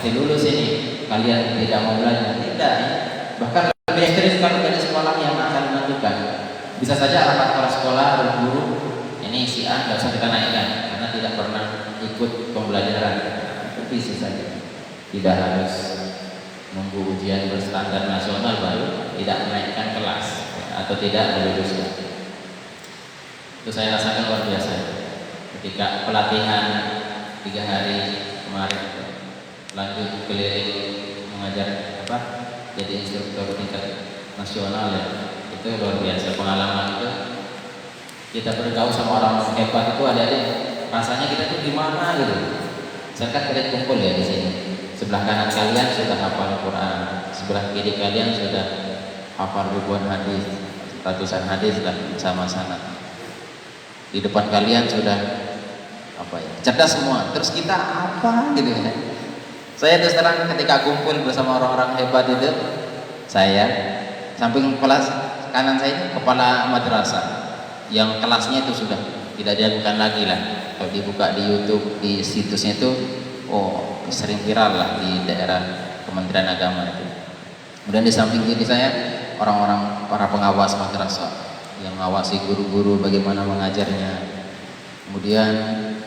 pasti lulus ini, kalian tidak mau belajar. Tidak ya. Bahkan lebih ekstrim kalau dari sekolah yang akan menentukan. Bisa saja rapat kepala sekolah berguru, ini si A nggak usah kita naikkan karena tidak pernah ikut pembelajaran. Bisa saja. Tidak harus nunggu ujian berstandar nasional baru tidak menaikkan kelas atau tidak meluluskan. Itu saya rasakan luar biasa ketika pelatihan 3 hari kemarin, lanjut keliling mengajar jadi instruktur tingkat nasional ya. Itu luar biasa pengalaman itu. Kita bergaul sama orang hebat itu adik-adik, rasanya kita tuh gimana gitu. Saya kan kalian kumpul ya di sini. Sebelah kanan kalian sudah hafal Quran, sebelah kiri kalian sudah hafal ribuan hadis, ratusan hadis dan sama-sama. Di depan kalian sudah cerdas semua. Terus kita apa gitu ya? Saya terus terang ketika kumpul bersama orang-orang hebat itu, saya samping kelas kanan saya ini kepala madrasah yang kelasnya itu sudah tidak diragukan lagi lah. Kalau dibuka di YouTube di situsnya itu, sering viral lah di daerah Kementerian Agama itu. Kemudian di samping kiri saya orang-orang para pengawas madrasah yang mengawasi guru-guru bagaimana mengajarnya. Kemudian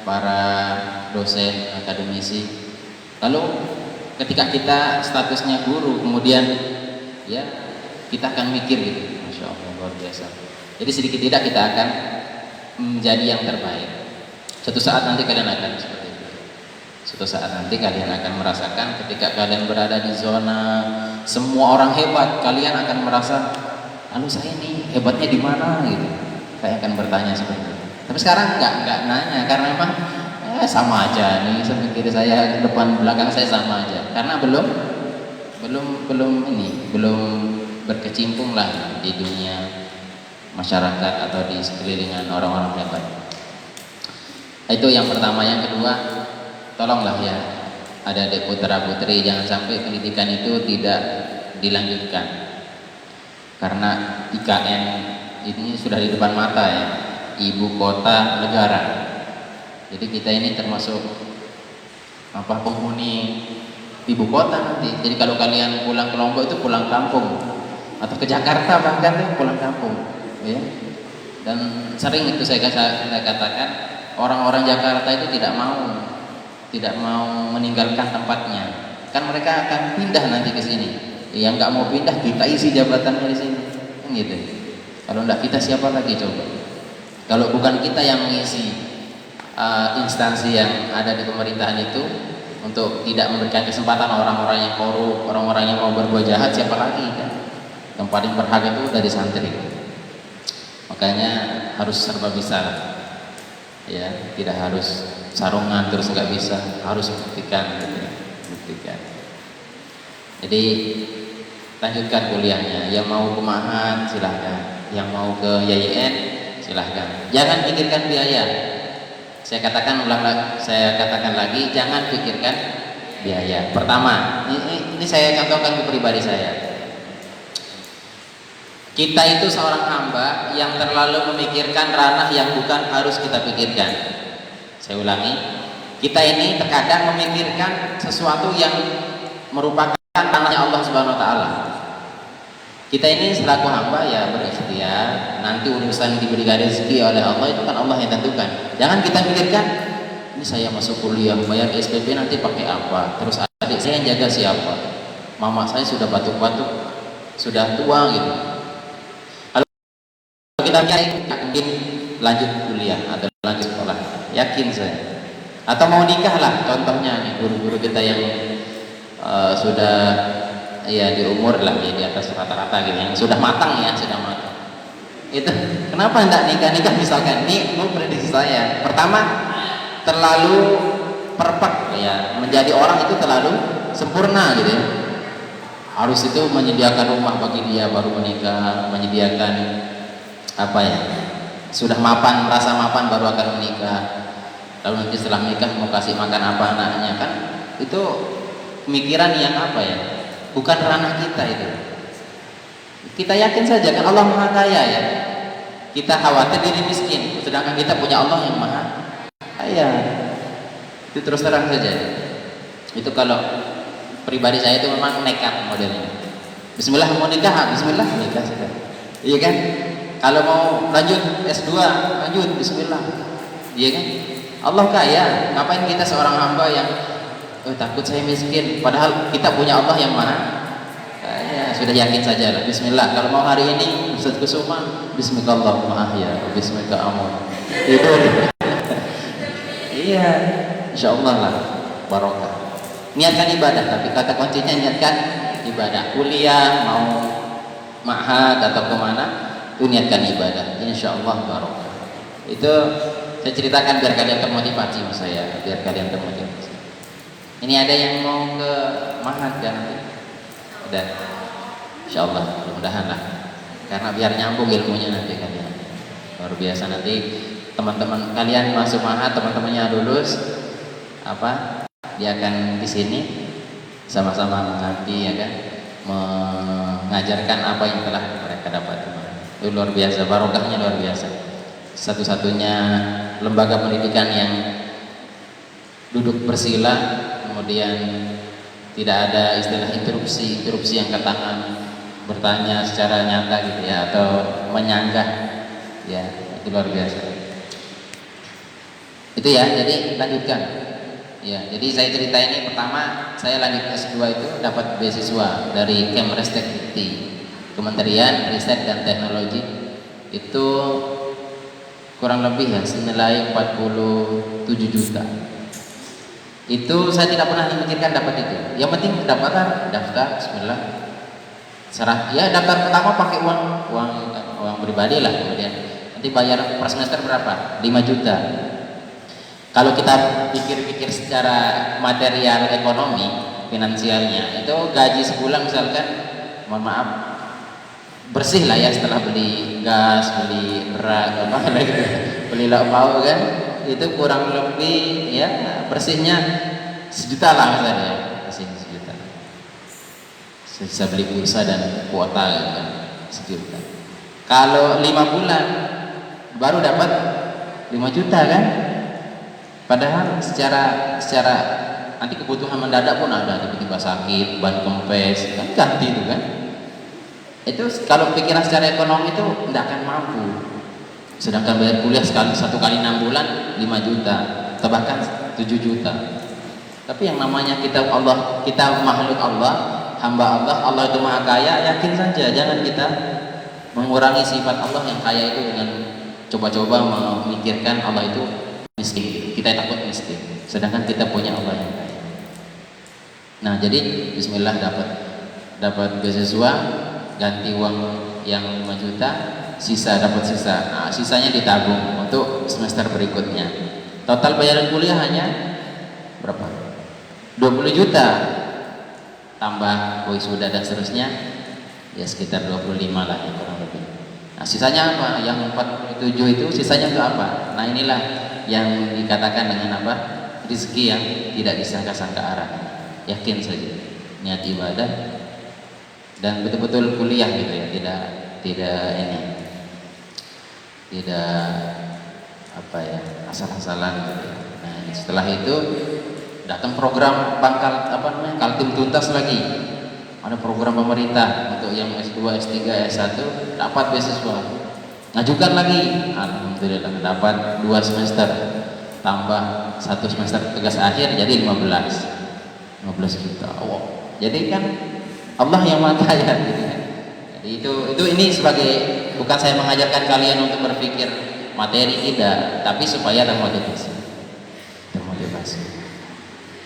para dosen akademisi. Lalu ketika kita statusnya guru, kemudian ya kita akan mikir gitu, Masya Allah luar biasa. Jadi sedikit tidak kita akan menjadi yang terbaik. Suatu saat nanti kalian akan seperti itu. Suatu saat nanti kalian akan merasakan ketika kalian berada di zona semua orang hebat, kalian akan merasa, lalu saya ini hebatnya di mana gitu. Saya akan bertanya seperti itu. Tapi sekarang nggak nanya karena memang sama aja nih, samping kiri saya, depan belakang saya sama aja. Karena belum berkecimpung lah di dunia masyarakat atau di sekelilingan orang-orang hebat. Itu yang pertama. Yang kedua, tolonglah ya adik-adik putra putri jangan sampai pendidikan itu tidak dilanjutkan karena IKN ini sudah di depan mata ya, ibu kota negara. Jadi kita ini termasuk penghuni ibu kota nanti. Jadi kalau kalian pulang ke Lombok itu pulang kampung, atau ke Jakarta bahkan itu pulang kampung ya. Dan sering itu saya katakan orang-orang Jakarta itu tidak mau meninggalkan tempatnya. Kan mereka akan pindah nanti ke sini. Yang nggak mau pindah kita isi jabatannya di sini. Kan gitu. Kalau enggak kita siapa lagi coba? Kalau bukan kita yang mengisi instansi yang ada di pemerintahan itu untuk tidak memberikan kesempatan orang-orang yang korup, orang-orang yang mau berbuat jahat, siapa lagi kan? Yang paling berhak itu dari santri. Makanya harus serba bisa ya, tidak harus sarungan terus nggak bisa, harus buktikan. Jadi lanjutkan kuliahnya. Yang mau ke Mahat silahkan, yang mau ke YIN silahkan. Jangan pikirkan biaya. Saya katakan lagi, jangan pikirkan biaya. Pertama, ini saya contohkan ke pribadi saya. Kita itu seorang hamba yang terlalu memikirkan ranah yang bukan harus kita pikirkan. Saya ulangi, kita ini terkadang memikirkan sesuatu yang merupakan ranahnya Allah Subhanahu Wa Taala. Kita ini selaku hamba ya berikhtiar, nanti urusan diberikan rezeki oleh Allah itu kan Allah yang tentukan. Jangan kita pikirkan, ini saya masuk kuliah, bayar SPP nanti pakai apa, terus adik saya yang jaga siapa, mama saya sudah batuk-batuk, sudah tua gitu. Kalau kita yakin lanjut kuliah atau lanjut sekolah, yakin saya. Atau mau nikah lah, contohnya nih guru-guru kita yang sudah ya di umur lah ya di atas rata-rata gitu, yang sudah matang ya, sudah matang. Itu kenapa enggak nikah misalkan? Ini prediksi saya. Pertama, terlalu perfect ya, menjadi orang itu terlalu sempurna gitu ya. Harus itu menyediakan rumah bagi dia baru menikah, menyediakan sudah mapan, merasa mapan baru akan menikah. Lalu nanti setelah menikah mau kasih makan apa anaknya, kan itu pemikiran yang bukan ranah kita itu. Kita yakin saja kan Allah Maha Kaya ya. Kita khawatir diri miskin, sedangkan kita punya Allah yang Maha Kaya. Itu terus terang saja. Itu kalau pribadi saya itu memang nekat modelnya. Bismillah mau nikah, Bismillah nikah sudah. Iya kan? Kalau mau lanjut S2, lanjut Bismillah. Iya kan? Allah kaya, ngapain kita seorang hamba yang takut saya miskin, padahal kita punya Allah yang mana? Kaya, sudah yakin saja lah. Bismillah. Kalau mau hari ini Ustaz Kusuma, Bismillahirrahmanirrahim ya, Bismillah amun. Itu. Iya, insyaallah lah barokah. Niatkan ibadah, tapi kata kuncinya niatkan ibadah. Kuliah mau ma'had atau kemana, itu niatkan ibadah. Insyaallah barokah. Itu saya ceritakan biar kalian termotivasi saya, biar kalian termotivasi. Ini ada yang mau ke ma'had kan nanti? Ada. Insyaallah, mudah-mudahan lah. Karena biar nyambung ilmunya nanti kalian. Luar biasa nanti teman-teman kalian masuk ma'had, teman-temannya lulus apa? Dia akan di sini sama-sama mengerti ya kan, mengajarkan apa yang telah mereka dapat. Itu luar biasa, barokahnya luar biasa. Satu-satunya lembaga pendidikan yang duduk bersila, kemudian tidak ada istilah interupsi angkat tangan, bertanya secara nyata gitu ya, atau menyanggah ya, itu luar biasa. Itu ya, jadi lanjutkan. Ya, jadi saya cerita ini pertama saya lanjut S2 itu dapat beasiswa dari Kemristek Dikti, Kementerian Riset dan Teknologi, itu kurang lebih ya senilai 47 juta. Itu saya tidak pernah memikirkan dapat itu. Yang penting daftar, bismillah. Serah, ya daftar pertama pakai uang pribadi lah, kemudian nanti bayar per semester berapa? 5 juta. Kalau kita pikir-pikir secara material ekonomi, finansialnya, itu gaji sebulan misalkan, mohon maaf, bersih lah ya setelah beli gas, beli beras, apa lagi, beli lauk pauk kan, itu kurang lebih ya bersihnya sejuta lah misalnya, bersih sejuta. Bisa beli pulsa dan kuota gitu kan, sejuta. Kalau 5 bulan baru dapat 5 juta kan? Padahal secara nanti kebutuhan mendadak pun ada, tiba-tiba sakit, ban kempes, kan ganti itu kan. Itu kalau pikiran secara ekonomi itu tidak akan mampu. Sedangkan bayar kuliah satu kali 6 bulan 5 juta, atau bahkan 7 juta. Tapi yang namanya kita makhluk Allah, hamba Allah itu maha kaya, yakin saja, jangan kita mengurangi sifat Allah yang kaya itu dengan coba-coba memikirkan Allah itu miskin. Kita takut miskin, sedangkan kita punya Allah yang kaya. Nah, jadi bismillah dapat beasiswa, ganti uang yang 5 juta, dapat sisa. Nah, sisanya ditabung untuk semester berikutnya. Total bayaran kuliah hanya berapa? 20 juta. Tambah wisuda dan seterusnya, ya sekitar 25 lah ya kurang lebih. Nah, sisanya apa? Yang 47 itu sisanya untuk apa? Nah, inilah yang dikatakan dengan apa? Rezeki yang tidak disangka-sangka arah. Yakin saja, niat ibadah dan betul-betul kuliah gitu ya, tidak apa ya, asal-asalan gitu ya. Nah, setelah itu datang program Kaltim tuntas lagi. Ada program pemerintah untuk yang S2, S3, S1 dapat beasiswa. Ngajukan lagi, alhamdulillah dapat 2 semester, tambah 1 semester tugas akhir jadi 15 juta. Wow. Jadi kan Allah yang maha kaya gitu kan. Jadi ini sebagai, bukan saya mengajarkan kalian untuk berpikir materi, tidak, tapi supaya termotivasi.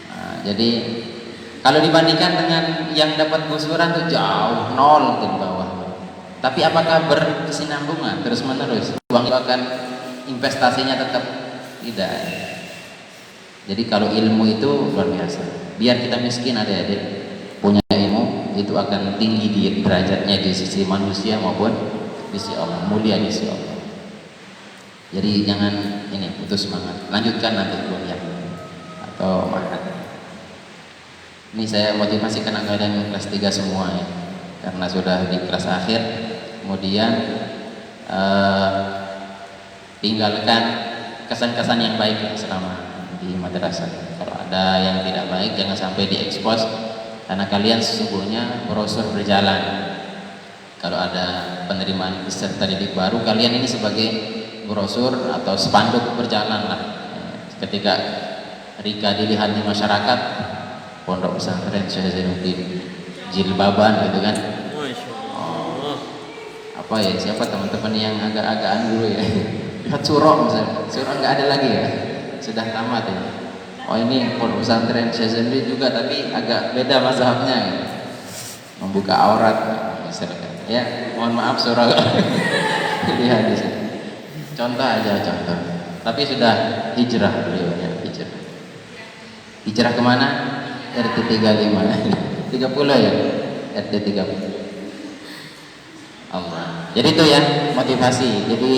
Nah, jadi kalau dibandingkan dengan yang dapat gusuran tuh jauh, nol di bawah. Tapi apakah berkesinambungan terus menerus? Uang itu akan investasinya tetap tidak. Jadi kalau ilmu itu luar biasa. Biar kita miskin adik-adik, punya ilmu itu akan tinggi di derajatnya di sisi manusia maupun di sisi Allah, mulia di sisi Allah. Jadi jangan putus semangat. Lanjutkan nanti kuliah atau makan. Ini saya motivasi anak kalian kelas 3 semua ya, karena sudah di kelas akhir. Kemudian tinggalkan kesan-kesan yang baik selama di madrasah. Kalau ada yang tidak baik jangan sampai diekspos, karena kalian sesungguhnya brosur berjalan. Kalau ada penerimaan peserta didik baru, kalian ini sebagai brosur atau spanduk berjalan lah. Ketika Rika dilihat di masyarakat, pondok pesantren Syekh Zainuddin jilbaban gitu kan. Oh, apa ya, siapa teman-teman yang agak-agakan dulu ya, lihat surok misalnya, surok nggak ada lagi ya, sudah tamat ya. Oh ini pondok pesantren Syekh Zainuddin juga, tapi agak beda mazhabnya ya. Membuka aurat misalnya. Ya, mohon maaf surah lihat di sini. Contoh aja contoh. Tapi sudah hijrah beliau ya, hijrah. Hijrah kemana? RT 35 30 ya? RT 30. Allah. Jadi itu ya motivasi. Jadi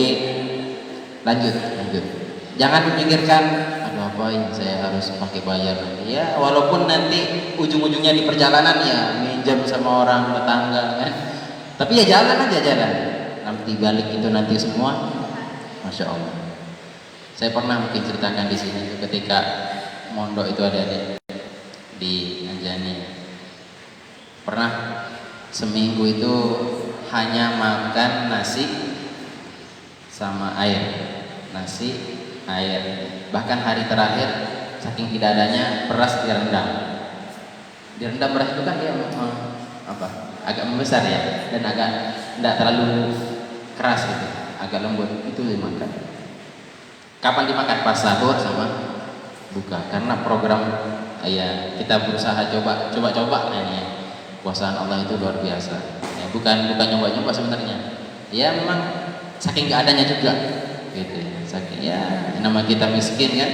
lanjut. Jangan memikirkan aduh apa yang saya harus pakai bayar nanti. Ya, walaupun nanti ujung-ujungnya di perjalanan ya minjam sama orang tetangga kan. Tapi ya jalan aja jalan. Nanti balik itu nanti semua, masya Allah. Saya pernah mungkin ceritakan di sini ketika mondok itu ada di Anjani. Pernah seminggu itu hanya makan nasi sama air, nasi air. Bahkan hari terakhir saking tidak adanya beras direndam. Direndam beras itu kan dia agak membesar ya, dan agak tidak terlalu keras gitu, agak lembut, itu dimakan. Kapan dimakan? Pas sahur sama buka, karena program ya kita berusaha coba ini kuasaan Allah itu luar biasa ya, bukan nyoba sebenarnya ya, memang saking gak adanya juga gitu ya, saking ya nama kita miskin kan,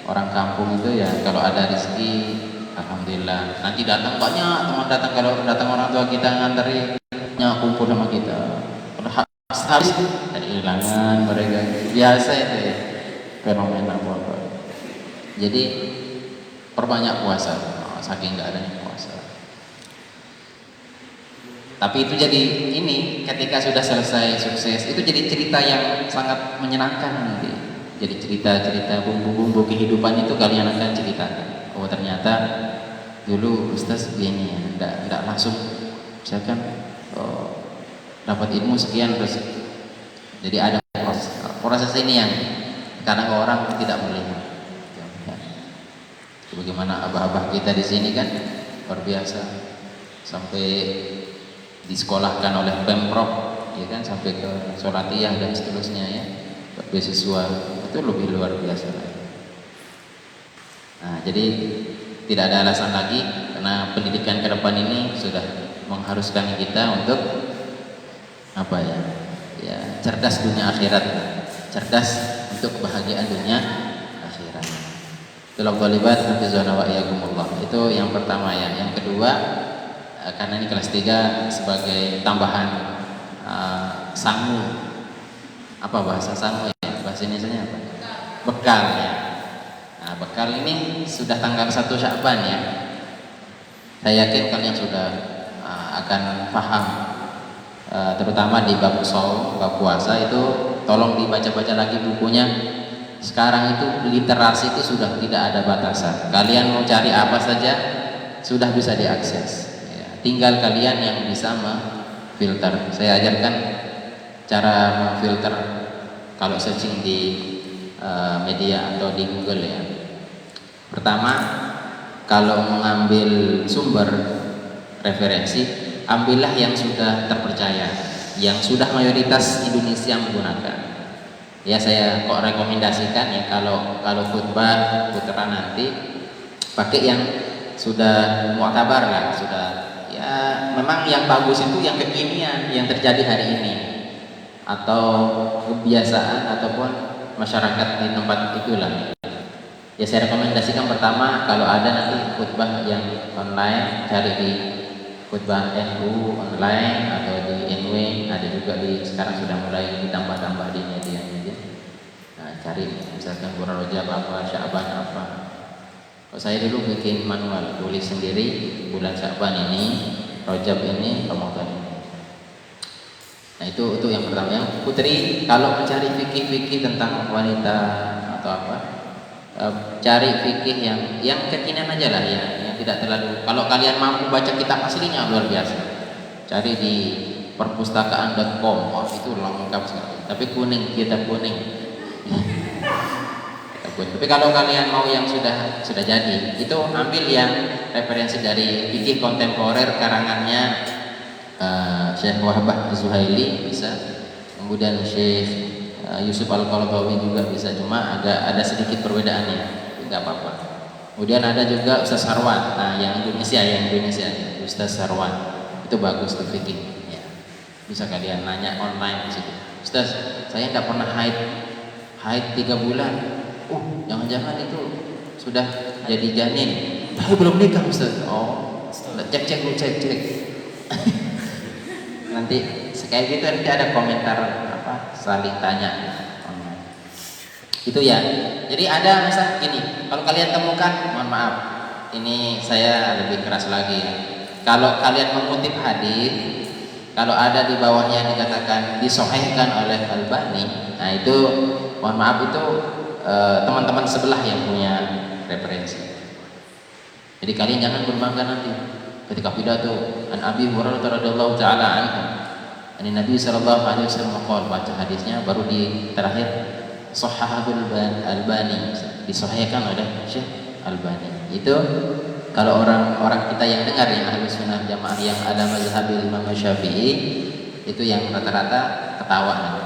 orang kampung itu ya kalau ada rezeki alhamdulillah, nanti datang banyak teman datang, kalau datang orang tua kita nganterin kumpul sama kita, habis ada kehilangan mereka, biasa itu ya fenomena apa. Jadi perbanyak puasa, saking nggak adanya puasa. Tapi itu jadi ini ketika sudah selesai sukses, itu jadi cerita yang sangat menyenangkan nanti. Jadi cerita-cerita bumbu-bumbu kehidupan itu kalian akan ceritakan. Oh ternyata dulu Ustaz begini ya, enggak langsung misalkan dapat ilmu sekian terus. Jadi ada proses ini yang kadang orang tidak melihat. Bagaimana abah-abah kita di sini kan luar biasa, sampai disekolahkan oleh Pemprov, ya kan, sampai ke Solatiyah dan seterusnya ya, beasiswa itu lebih luar biasa. Nah, jadi tidak ada alasan lagi karena pendidikan ke depan ini sudah mengharuskan kita untuk apa ya? Ya, cerdas dunia akhirat, cerdas untuk kebahagiaan dunia akhirat. Dalam walibat hafizana wa iyyakumullah. Itu yang pertama ya. Yang kedua, karena ini kelas 3 sebagai tambahan sangu. Apa bahasa sangu ya? Bahasa Indonesianya apa? Bekal ya. Nah, bekal ini sudah tanggal 1 Sya'ban ya. Saya yakin kalian sudah akan paham, terutama di bab shaum, bab puasa itu tolong dibaca-baca lagi bukunya. Sekarang itu literasi itu sudah tidak ada batasan. Kalian mau cari apa saja sudah bisa diakses. Ya, tinggal kalian yang bisa memfilter. Saya ajarkan cara memfilter kalau searching di media atau di Google ya. Pertama, kalau mengambil sumber referensi, ambillah yang sudah terpercaya, yang sudah mayoritas Indonesia menggunakan. Ya saya kok rekomendasikan ya kalau khutbah putra nanti pakai yang sudah mu'tabar lah, sudah ya memang yang bagus itu yang kekinian yang terjadi hari ini atau kebiasaan ataupun masyarakat di tempat itulah. Ya saya rekomendasikan pertama kalau ada nanti khutbah yang online, cari di khutbah NU online atau di NW, ada juga di sekarang sudah mulai ditambah-tambah di media. Cari misalkan bulan Rajab apa, Sya'ban apa. Kalau saya dulu bikin manual, tulis sendiri bulan Sya'ban ini, Rajab ini, Ramadan ini. Nah itu yang pertama. Yang putri kalau mencari fikih-fikih tentang wanita atau apa, cari fikih yang kekinian aja lah ya, tidak terlalu. Kalau kalian mampu baca kitab aslinya luar biasa. Cari di perpustakaan.com, oh itu lengkap sekali. Tapi kuning, kitab kuning. Tapi kalau kalian mau yang sudah jadi, itu ambil yang referensi dari fikih kontemporer karangannya Syekh Wahbah Az-Zuhaili bisa, kemudian Syekh Yusuf Al-Qaradawi juga bisa, cuma ada sedikit perbedaannya, nggak apa-apa. Kemudian ada juga Ustaz Sarwan, nah yang Indonesia Ustaz Sarwan itu bagus tuh fikih, ya. Bisa kalian nanya online di situ. Ustaz, saya nggak pernah haid 3 bulan. Jangan-jangan itu sudah jadi janin. Tapi belum nikah Ustaz. Oh, cek. Nanti kayak gitu nanti ada komentar saling tanya online. Itu ya. Jadi ada misal gini, kalau kalian temukan, mohon maaf, ini saya lebih keras lagi ya. Kalau kalian mengutip hadis, kalau ada di bawahnya dikatakan disahihkan oleh Albani, nah itu mohon maaf itu teman-teman sebelah yang punya referensi. Jadi kalian jangan berbangga nanti ketika pidato an Abi Hurairah radhiyallahu taala anhu, ani Nabi sallallahu alaihi wasallam qol, baca hadisnya baru di terakhir sahahul Albani, disahihkan oleh Syekh Albani. Itu kalau orang kita yang dengar yang Ahlus Sunnah Jamaah yang ada mazhabil Imam Syafi'i itu yang rata-rata ketawa.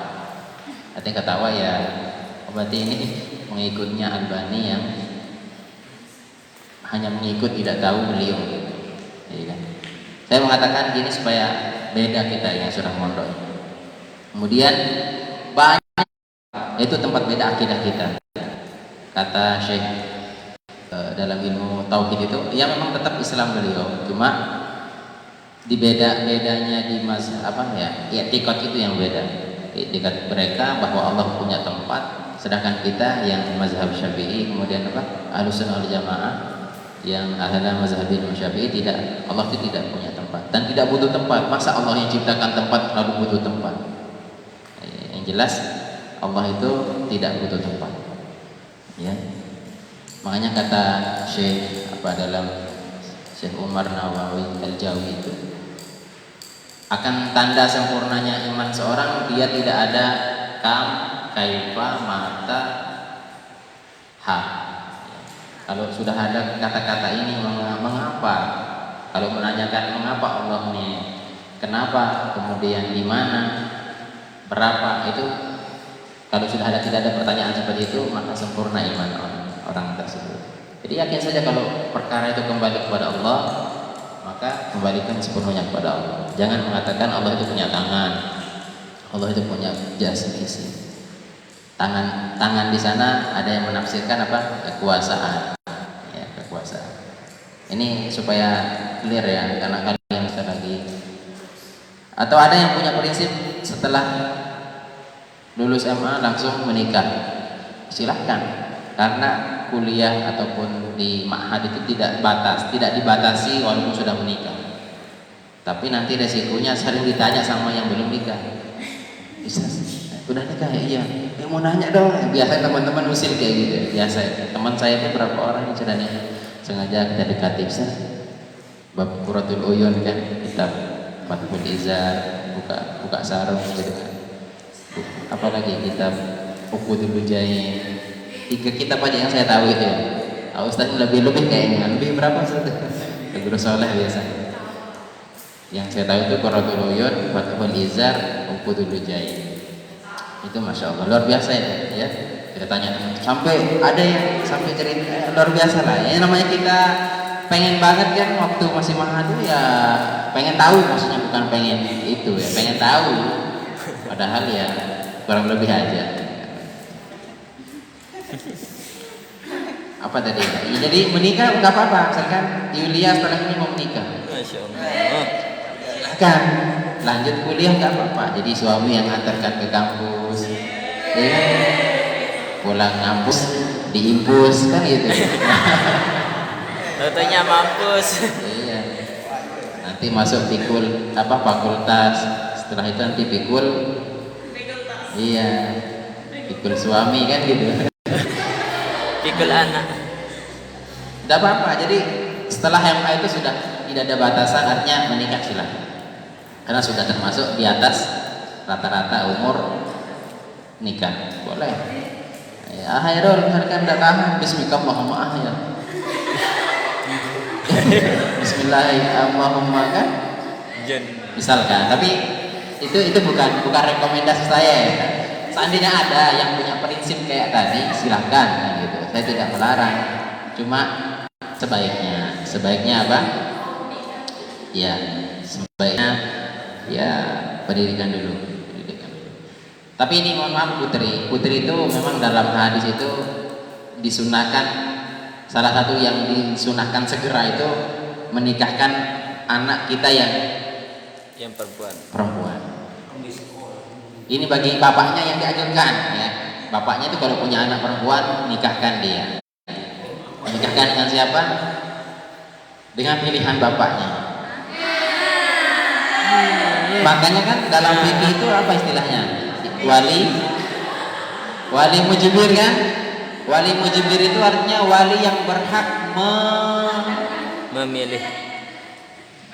Artinya ketawa ya, berarti ini mengikutnya Albani yang hanya mengikut tidak tahu beliau, ya kan? Saya mengatakan gini supaya beda kita yang sudah mondok. Kemudian banyak itu tempat beda akidah kita. Kata Syekh dalam ilmu tauhid itu, ya memang tetap Islam beliau, cuma di bedanya di mazhab i'tiqad itu yang beda. I'tiqad mereka bahwa Allah punya tempat, sedangkan kita yang mazhab Syafi'i, kemudian Ahlus Sunnah wal Jamaah yang ahli mazhab Imam Syafi'i tidak, Allah itu tidak punya tempat dan tidak butuh tempat. Masa Allah yang ciptakan tempat lalu butuh tempat? Yang jelas Allah itu tidak butuh tempat. Ya. Makanya kata Syekh dalam Syekh Umar Nawawi Al-Jawi itu, akan tanda sempurnanya iman seorang dia tidak ada kam, kaifa, mata, ha. Kalau sudah ada kata-kata ini mengapa, kalau menanyakan mengapa Allah ini, kenapa, kemudian di mana, berapa, itu kalau sudah tidak ada pertanyaan seperti itu, maka sempurna iman orang tersebut. Jadi yakin saja kalau perkara itu kembali kepada Allah, maka kembalikan sepenuhnya kepada Allah. Jangan mengatakan Allah itu punya tangan, Allah itu punya jas isi. Tangan di sana ada yang menafsirkan kekuasaan, ya, kekuasaan. Ini supaya clear ya, karena kalian bisa lagi. Atau ada yang punya prinsip setelah lulus SMA langsung menikah, silahkan, karena kuliah ataupun di ma'had itu tidak dibatasi walaupun sudah menikah. Tapi nanti resikonya sering ditanya sama yang belum nikah, bisa udah nikah ya? Iya, mau nanya dong. Biasa teman-teman usil kayak gitu. Biasa teman saya itu berapa orang yang sudah nikah, sengaja kita dekati. Bab Quratul Uyun kan, kitab Fathul Izar, buka sarung gitu kan. Apalagi kitab Uqudul Lujain. 3 kitab aja yang saya tahu itu ya. Ustaz lebih kayaknya. Lebih berapa Ustaz? Guru soleh biasa. Yang saya tahu itu Quratul Uyun, Fathul Izar, Uqudul Lujain. Itu masya Allah luar biasa ya. Ceritanya sampai ada yang sampai cerita luar biasa lah. Ya namanya kita pengen banget kan waktu masih mahal ya, pengen tahu, maksudnya bukan pengen itu ya, pengen tahu. Padahal ya kurang lebih aja. Apa tadi? Ya, jadi menikah nggak apa-apa, misalkan Yulia setelah ini mau menikah. Masya Allah. Silakan lanjut kuliah nggak apa-apa. Jadi suami yang antarkan ke kampus, ya, pulang ngampus diimpus kan gitu. Tentunya mampus. Iya. Nanti masuk pikul fakultas. Setelah itu nanti pikul. Iya. Pikul suami kan gitu. Pikul anak. Tidak apa-apa. Jadi Setelah MA itu sudah tidak ada batasan, artinya menikah silakan. Karena sudah termasuk di atas rata-rata umur nikah. Boleh. Ya, Hairul misalkan tidak tahan, bismillahirrahmanirrahim ya. Bismillahirrahmanirrahim kan? Misalkan, tapi itu bukan rekomendasi saya ya. Seandainya ada yang punya prinsip kayak tadi, silahkan gitu. Saya tidak melarang. Cuma sebaiknya apa? Ya, sebaiknya ya pendidikan dulu. Tapi ini mohon maaf putri itu memang dalam hadis itu disunahkan, salah satu yang disunahkan segera itu menikahkan anak kita yang perempuan. Ini bagi bapaknya yang dianjurkan ya. Bapaknya itu kalau punya anak perempuan, nikahkan dia. Menikahkan dengan siapa? Dengan pilihan bapaknya. Makanya kan dalam fikih itu apa istilahnya? Wali mujibir kan? Wali mujibir itu artinya wali yang berhak memilih,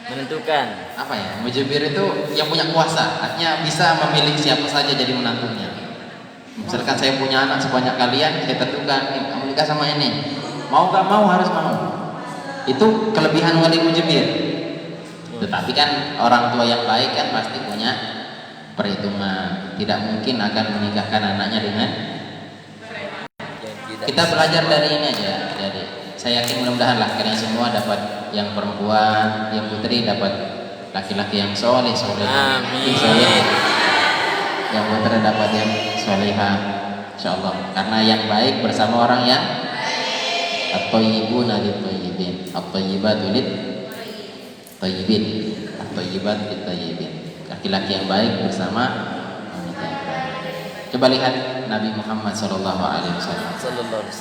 menentukan. Apa ya? Mujibir itu yang punya kuasa, artinya bisa memilih siapa saja jadi menantunya. Misalkan saya punya anak sebanyak kalian, saya tentukan kamu nikah sama ini. Mau gak mau harus mau. Itu kelebihan wali mujibir. Tetapi kan orang tua yang baik kan pasti punya perhitungan. Tidak mungkin akan menikahkan anaknya dengan. Kita belajar dari ini aja. Jadi saya yakin mudah-mudahan lah kalian semua dapat yang perempuan, yang putri dapat laki-laki yang soleh. Amin. Yang putri dapat yang solehah, insyaallah. Karena yang baik bersama orang yang at-thayyibuna lit-thayyibin, at-thayyibatu lit-thayyibin, at-thayyibat lit-thayyibin. Laki-laki yang baik bersama wanita yang baik. Coba lihat Nabi Muhammad SAW.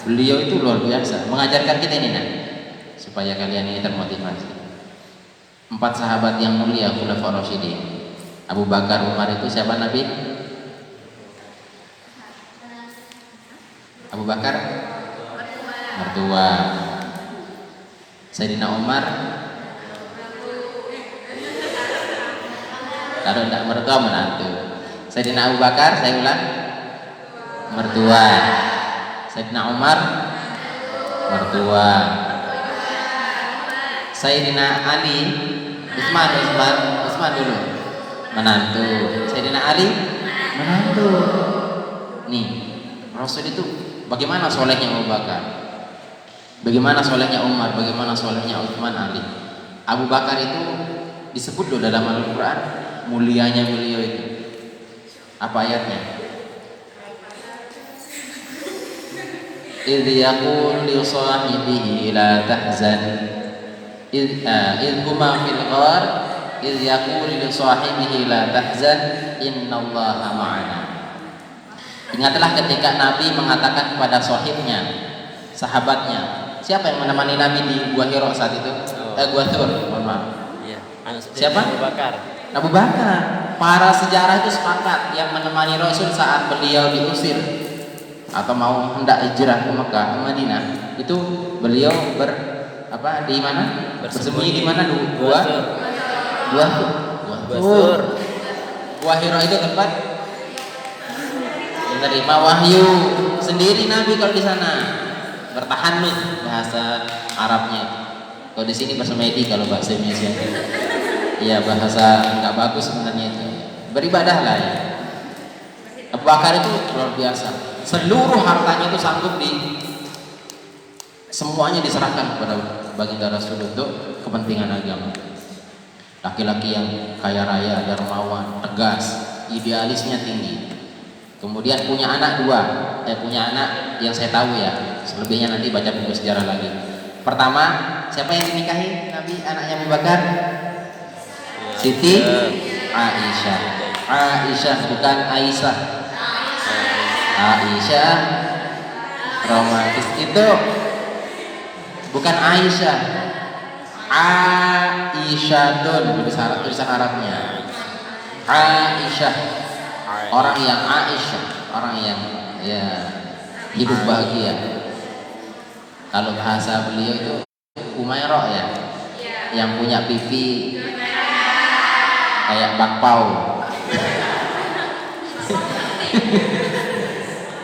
Beliau itu luar biasa mengajarkan kita ini supaya kalian ini termotivasi. 4 sahabat yang mulia khulafaur rasyidin. Abu Bakar, Umar itu siapa Nabi? Abu Bakar mertua. Sayyidina Umar kalau tidak mertua menantu. Sayyidina Abu Bakar, saya ulang, mertua. Sayyidina Umar mertua. Sayyidina Ali, Utsman dulu menantu. Sayyidina Ali menantu. Nih, Rasul itu bagaimana solehnya Abu Bakar, bagaimana solehnya Umar, bagaimana solehnya Utsman, Ali. Abu Bakar itu disebut loh dalam Al-Quran mulianya beliau itu. Apa ayatnya? Idh yaqul li sahibihi la tahzan idh huma fil ghar idh yaqul li sahibihi la tahzan innallaha ma'ana. Ingatlah ketika Nabi mengatakan kepada sahibnya, sahabatnya. Siapa yang menemani Nabi di Gua Hira saat itu? Gua Tur, mohon maaf. Iya. Siapa? Abu Bakar. Abu Bakar. Para sejarah itu sepakat yang menemani Rasul saat beliau diusir atau mau hendak hijrah ke Mekah, ke Madinah, itu beliau di mana? Bersembunyi di mana? Gua Tur. Gua Hira itu tempat menerima wahyu. Sendiri Nabi kalau di sana bertahannud bahasa Arabnya. Kalau di sini bersemedi kalau bahasa Indonesia. Iya, bahasa nggak bagus sebenarnya itu. Beribadah lah ya. Abu Bakar itu luar biasa. Seluruh hartanya itu sanggup semuanya diserahkan kepada baginda Rasul untuk kepentingan agama. Laki-laki yang kaya raya, dermawan, tegas, idealisnya tinggi. Kemudian punya anak punya anak yang saya tahu ya. Selebihnya nanti baca buku sejarah lagi. Pertama, siapa yang dinikahi Nabi anaknya Abu Bakar? Siti Aisyah. Aisyah bukan Aisyah. Aisyah romantis itu bukan Aisyah. Aisyadun tulisan Arabnya. Aisyah. Orang yang Aisyah, orang yang ya hidup bahagia. Kalau bahasa beliau itu Umairah ya, yang punya pipi kayak bakpao.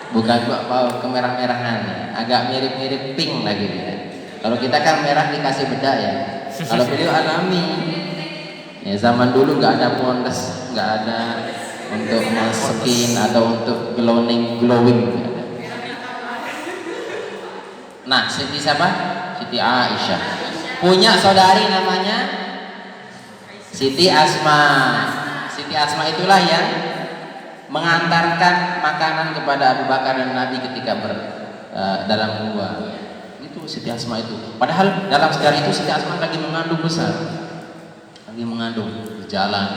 Bukan bakpao, kemerah-merahan, agak mirip-mirip pink lagi dia. Kalau kita kan merah dikasih bedak ya. Kalau beliau alami. Ya, zaman dulu nggak ada pondus, nggak ada untuk skin atau untuk glowing. Nah, Siti siapa? Siti Aisyah. Punya saudari namanya Siti Asma. Siti Asma itulah yang mengantarkan makanan kepada Abu Bakar dan Nabi ketika dalam gua. Itu Siti Asma itu. Padahal dalam sejarah itu Siti Asma lagi mengandung besar. Lagi mengandung jalan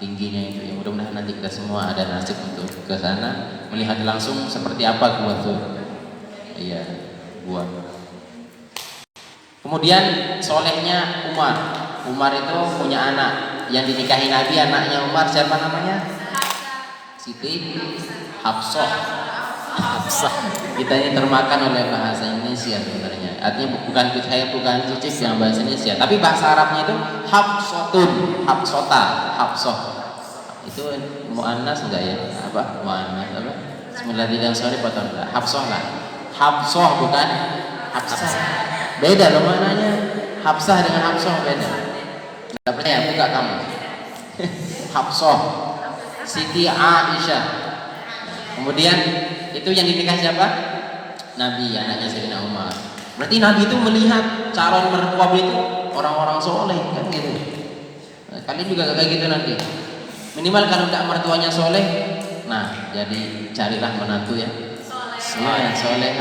tingginya itu. Ya mudah-mudahan nanti kita semua ada nasib untuk ke sana melihat langsung seperti apa gua tuh. Iya, gua. Kemudian solehnya Umar. Umar itu punya anak yang dinikahi Nabi, anaknya Umar siapa namanya? Siti Hafsah. Kita ini termakan oleh bahasa Indonesia sebenarnya. Artinya bukan cicip yang bahasa Indonesia, tapi bahasa Arabnya itu Hafsatun, Hafsota, Hafsah. Itu muannas enggak ya? Apa? Muannas apa? Bismillahirrahmanirrahim atau enggak? Hafsah lah. Hafsah bukan Hafsah. Beda loh maknanya. Hafsah dengan Hafsah beda. Enggak percaya buka kamu. Hafsah. Siti Aisyah. Kemudian itu yang dinikahi siapa? Nabi, anaknya Sayyidina Umar. Berarti Nabi itu melihat calon mertua itu orang-orang soleh kan gitu. Nah, kalian juga kayak gitu nanti. Minimal kalau tidak mertuanya soleh, nah jadi carilah menantu ya. Soleh, soleh.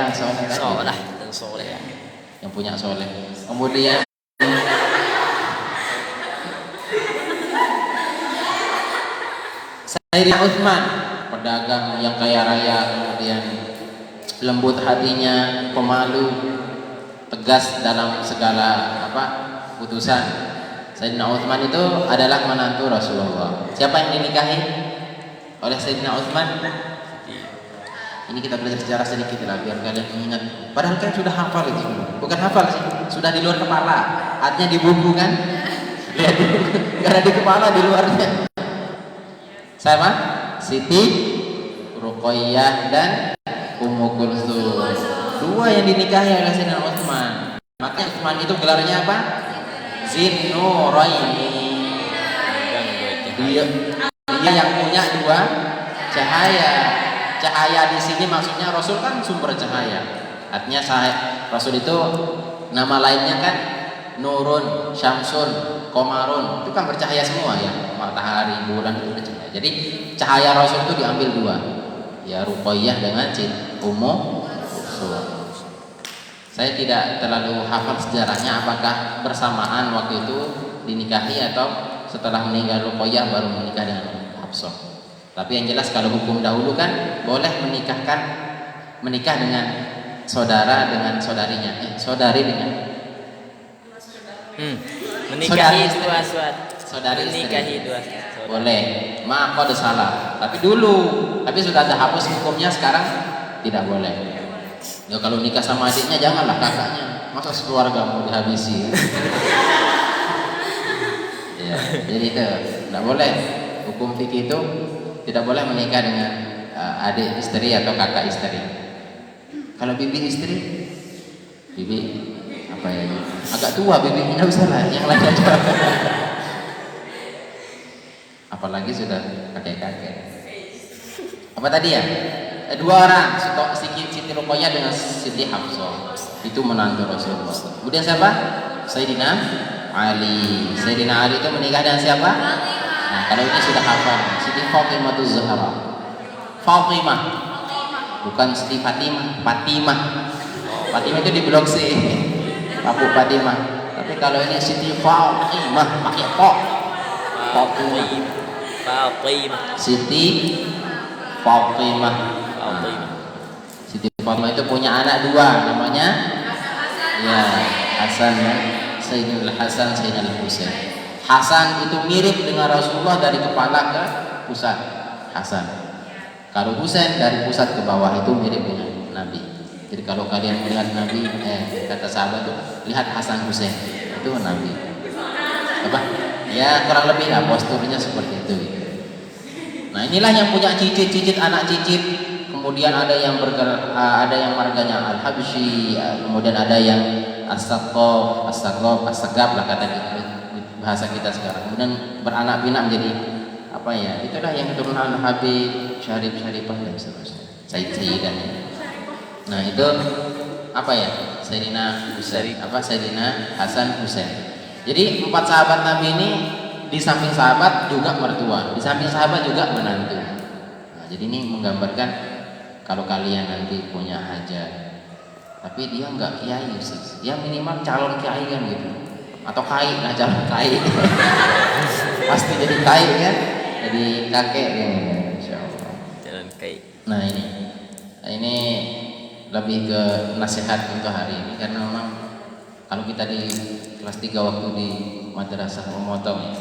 Yang punya soleh. Kemudian Sayyidina Utsman, pedagang yang kaya raya, kemudian lembut hatinya, pemalu, tegas dalam segala putusan. Sayyidina Utsman itu adalah menantu Rasulullah. Siapa yang dinikahi oleh Sayyidina Utsman? Ini kita belajar sejarah sedikit lah biar kalian mengingat. Padahal kan sudah hafal itu, bukan hafal sih, sudah di luar kepala. Artinya di buku kan? Karena di kepala, di luarnya. Sama Siti Ruqayyah dan Ummu Kulsum. Dua yang dinikahi oleh Sayyidina Utsman. Makanya Utsman itu gelarnya apa? Zinnuraini. Dia yang punya dua cahaya. Cahaya di sini maksudnya Rasul kan sumber cahaya. Artinya Rasul itu nama lainnya kan Nurun, Syamsun, Komarun. Itu kan bercahaya semua ya. Matahari, bulan itu bercahaya. Jadi cahaya Rasul itu diambil dua. Ya Ruqayyah dengan Ummu Kulsum. Saya tidak terlalu hafal sejarahnya apakah bersamaan waktu itu dinikahi atau setelah meninggal Ruqayyah baru menikah dengan Hafsah. Tapi yang jelas kalau hukum dahulu kan boleh menikah dengan saudara dengan saudarinya, saudari dengan menikahi dua saudari menikahi dua boleh. Maaf kalau salah. Tapi sudah ada hapus hukumnya, sekarang tidak boleh. Ya kalau nikah sama adiknya janganlah kakaknya. Masa sekeluarga mau dihabisi. Ya, jadi itu tidak boleh. Hukum fikih itu tidak boleh menikah dengan adik istri atau kakak istri. Kalau bibi istri, bibi apa ya? Agak tua bibinya, nggak usah lah, yang lain aja. Apalagi sudah kakek-kakek. Apa tadi ya? Dua orang, Siti Ruqayyah dengan Siti Hafsah. Itu menantu Rasulullah. Kemudian siapa? Sayyidina Ali. Sayyidina Ali itu menikah dengan siapa? Nah, kalau ini sudah hafal, Siti Fatimah Zahra. Fatimah. Bukan Siti Fatimah, Fatimah. Fatimah itu di Blok C. Papu Fatimah. Tapi kalau ini Siti Fatimah pakai kok. Fatimah. Siti Fatimah. Siti Fatimah itu punya anak dua, namanya ya Hasan dan Sayyidina Hasan, Sayyidina Husain. Hasan itu mirip dengan Rasulullah dari kepala ke pusat. Hasan. Kalau Husain dari pusat ke bawah itu mirip dengan Nabi. Jadi kalau kalian melihat Nabi, kata sahabat tuh, lihat Hasan Husain, itu Nabi. Apa? Ya kurang lebih lah posturnya seperti itu. Nah inilah yang punya cicit-cicit anak cicit. Kemudian ada yang bergerak, ada yang marganya Al-Habsyi, kemudian ada yang As-Sagab lah kata bahasa kita sekarang. Kemudian beranak pinak menjadi apa ya? Itulah yang keturunan Habib, Syarifah dan seterusnya. Sayyidah. Nah itu apa ya? Sayyidina Husain, Sayyidina Hasan Husain. Jadi 4 sahabat Nabi ini di samping sahabat juga mertua, di samping sahabat juga menantu. Nah, jadi ini menggambarkan kalau kalian nanti punya hajat, tapi dia enggak kiai sih, ya minimal calon kiai kan gitu, atau kai lah calon kai, pasti jadi kai kan, jadi kakek kan, insyaallah. Calon kai. Nah ini lebih ke nasihat untuk hari ini karena memang kalau kita di kelas 3 waktu di madrasah memotong ya,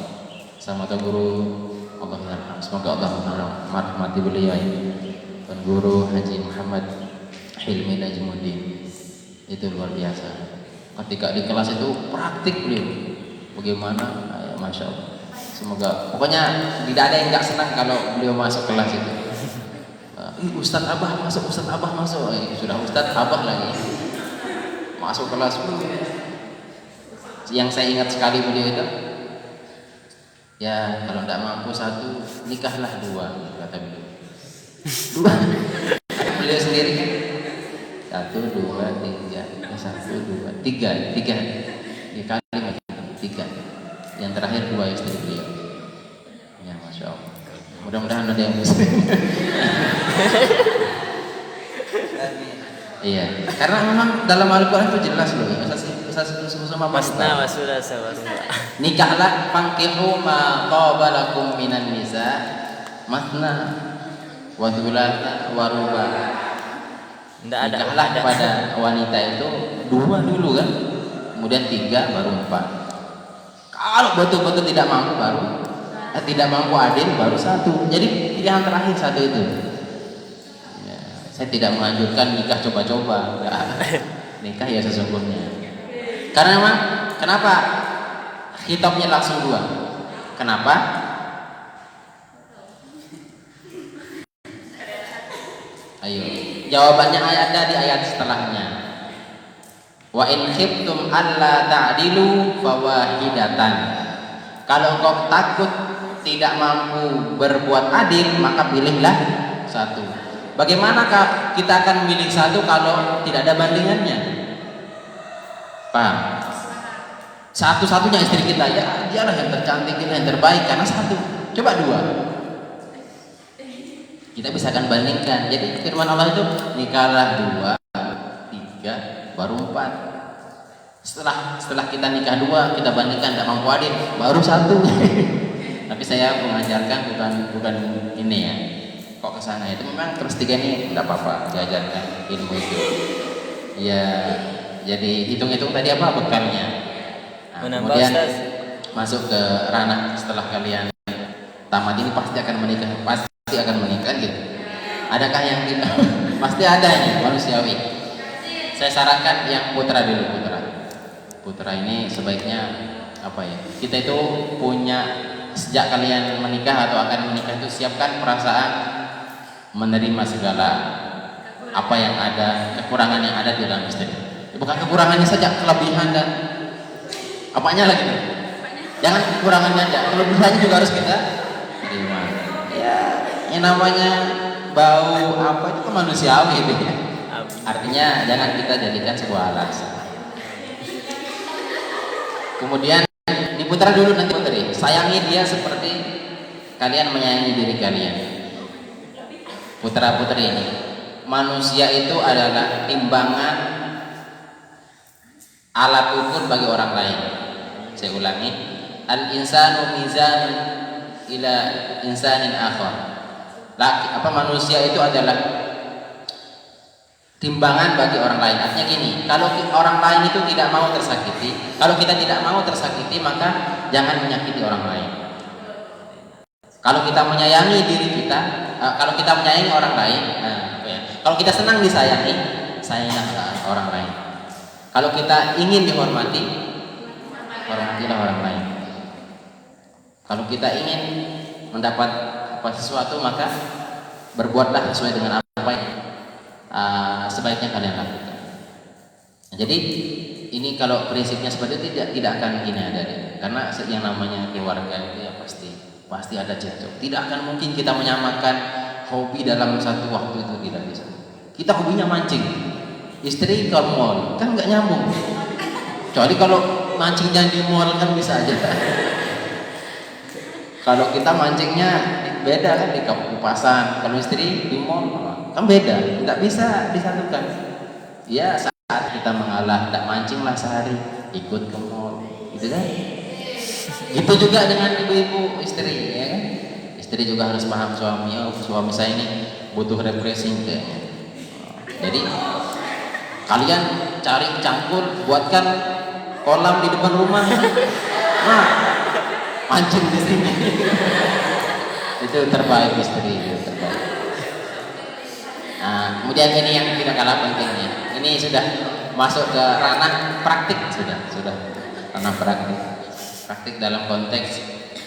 sama guru Allah yarham, semoga Allah merahmati beliau ya, dan guru Haji Muhammad Hilmi Najmuddin, itu luar biasa. Ketika di kelas itu praktik beliau, bagaimana? Ya, Masya Allah. Semoga pokoknya tidak ada yang nggak senang kalau beliau masuk kelas itu. Ustadz Abah masuk, Ustadz Abah masuk, sudah Ustadz Abah lagi masuk kelas. Yang saya ingat sekali beliau itu, ya kalau tidak mampu 1 nikahlah 2, kata beliau. 2 beliau sendiri kan 1, 2, 3, 1, 2, 3 kali macam 3. Yang terakhir 2 istri beliau. Ya Masya Allah. Mudah-mudahan ada yang bisa. Iya, karena memang dalam Al-Quran itu jelas loh. Masna wa thulatha wa ruba'. Nikahlah, fankihu ma qabalakum minan nisa masna wa thulatha wa ruba'. Nikahlah pada wanita itu 2 dulu kan, kemudian 3 baru 4. Kalau betul-betul tidak mampu baru tidak mampu adil baru 1. Jadi pilihan terakhir 1 itu. Ya, saya tidak menganjurkan nikah coba-coba, nikah ya sesungguhnya. Karena memang kenapa khitabnya langsung 2? Kenapa? Ayo, jawabannya ada di ayat setelahnya. Wa in khiftum alla ta'dilu fawahidatan. Kalau kau takut tidak mampu berbuat adil, maka pilihlah 1. Bagaimanakah kita akan memilih 1 kalau tidak ada bandingannya? Paham? Satu-satunya istri kita, ya dialah yang tercantik, kita yang terbaik karena 1. Coba 2. Kita bisa akan bandingkan. Jadi firman Allah itu nikahlah 2, 3, baru 4. Setelah kita nikah 2, kita bandingkan tidak mampu adil, baru 1. Tapi saya mengajarkan bukan ini ya. Kok ke sana itu memang kelas 3 ini tidak apa-apa diajarkan ilmu itu. Ya, jadi hitung-hitung tadi apa bekalnya. Nah, kemudian masuk ke ranah setelah kalian tamat ini pasti akan menikah gitu. Adakah yang tidak? Pasti ada nih manusiawi. Saya sarankan yang putra dulu, putra ini sebaiknya apa ya? Kita itu punya, sejak kalian menikah atau akan menikah itu siapkan perasaan menerima segala apa yang ada, kekurangan yang ada di dalam istri. Bukan kekurangannya saja, kelebihan dan apanya lagi tuh. Jangan kekurangannya aja, kelebihannya juga harus kita terima. Ya, yang namanya bau apa itu kan manusiawi itu ya. Artinya jangan kita jadikan sebuah alasan. Kemudian ini putra dulu, nanti putri. Sayangi dia seperti kalian menyayangi diri kalian. Putra putri ini, manusia itu adalah timbangan, alat ukur bagi orang lain. Saya ulangi, al insanu mizan ila insanin akhar. Manusia itu adalah timbangan bagi orang lain. Artinya gini, kalau orang lain itu tidak mau tersakiti, kalau kita tidak mau tersakiti, maka jangan menyakiti orang lain. Kalau kita menyayangi diri kita, kalau kita menyayangi orang lain, kalau kita senang disayangi, sayangilah orang lain. Kalau kita ingin dihormati, hormatilah orang lain. Kalau kita ingin mendapat sesuatu, maka berbuatlah sesuai dengan apa yang sebaiknya kalian lakukan. Jadi ini kalau prinsipnya seperti itu tidak akan gini ada, karena yang namanya keluarga itu ya pasti ada cekcok. Tidak akan mungkin kita menyamakan hobi dalam satu waktu, itu tidak bisa. Kita hobinya mancing, istri ke mall, kan nggak nyambung. Kecuali kalau mancingnya di mall kan bisa aja. Kalau kita mancingnya beda kan di Kapupasan, kalau istri di mall kan beda, nggak bisa disatukan. Ya saat kita mengalah, tak mancing lah sehari, ikut ke mall, gitu kan? Itu juga dengan ibu-ibu istri, ya kan? Istri juga harus paham suami, oh suami saya ini butuh refreshing kayaknya. Jadi kalian cari cangkul, buatkan kolam di depan rumah, nah mancing di sini. Itu terbaik istri, itu terbaik. Nah, kemudian ini yang tidak kalah pentingnya. Ini sudah masuk ke ranah praktik, sudah ranah praktik dalam konteks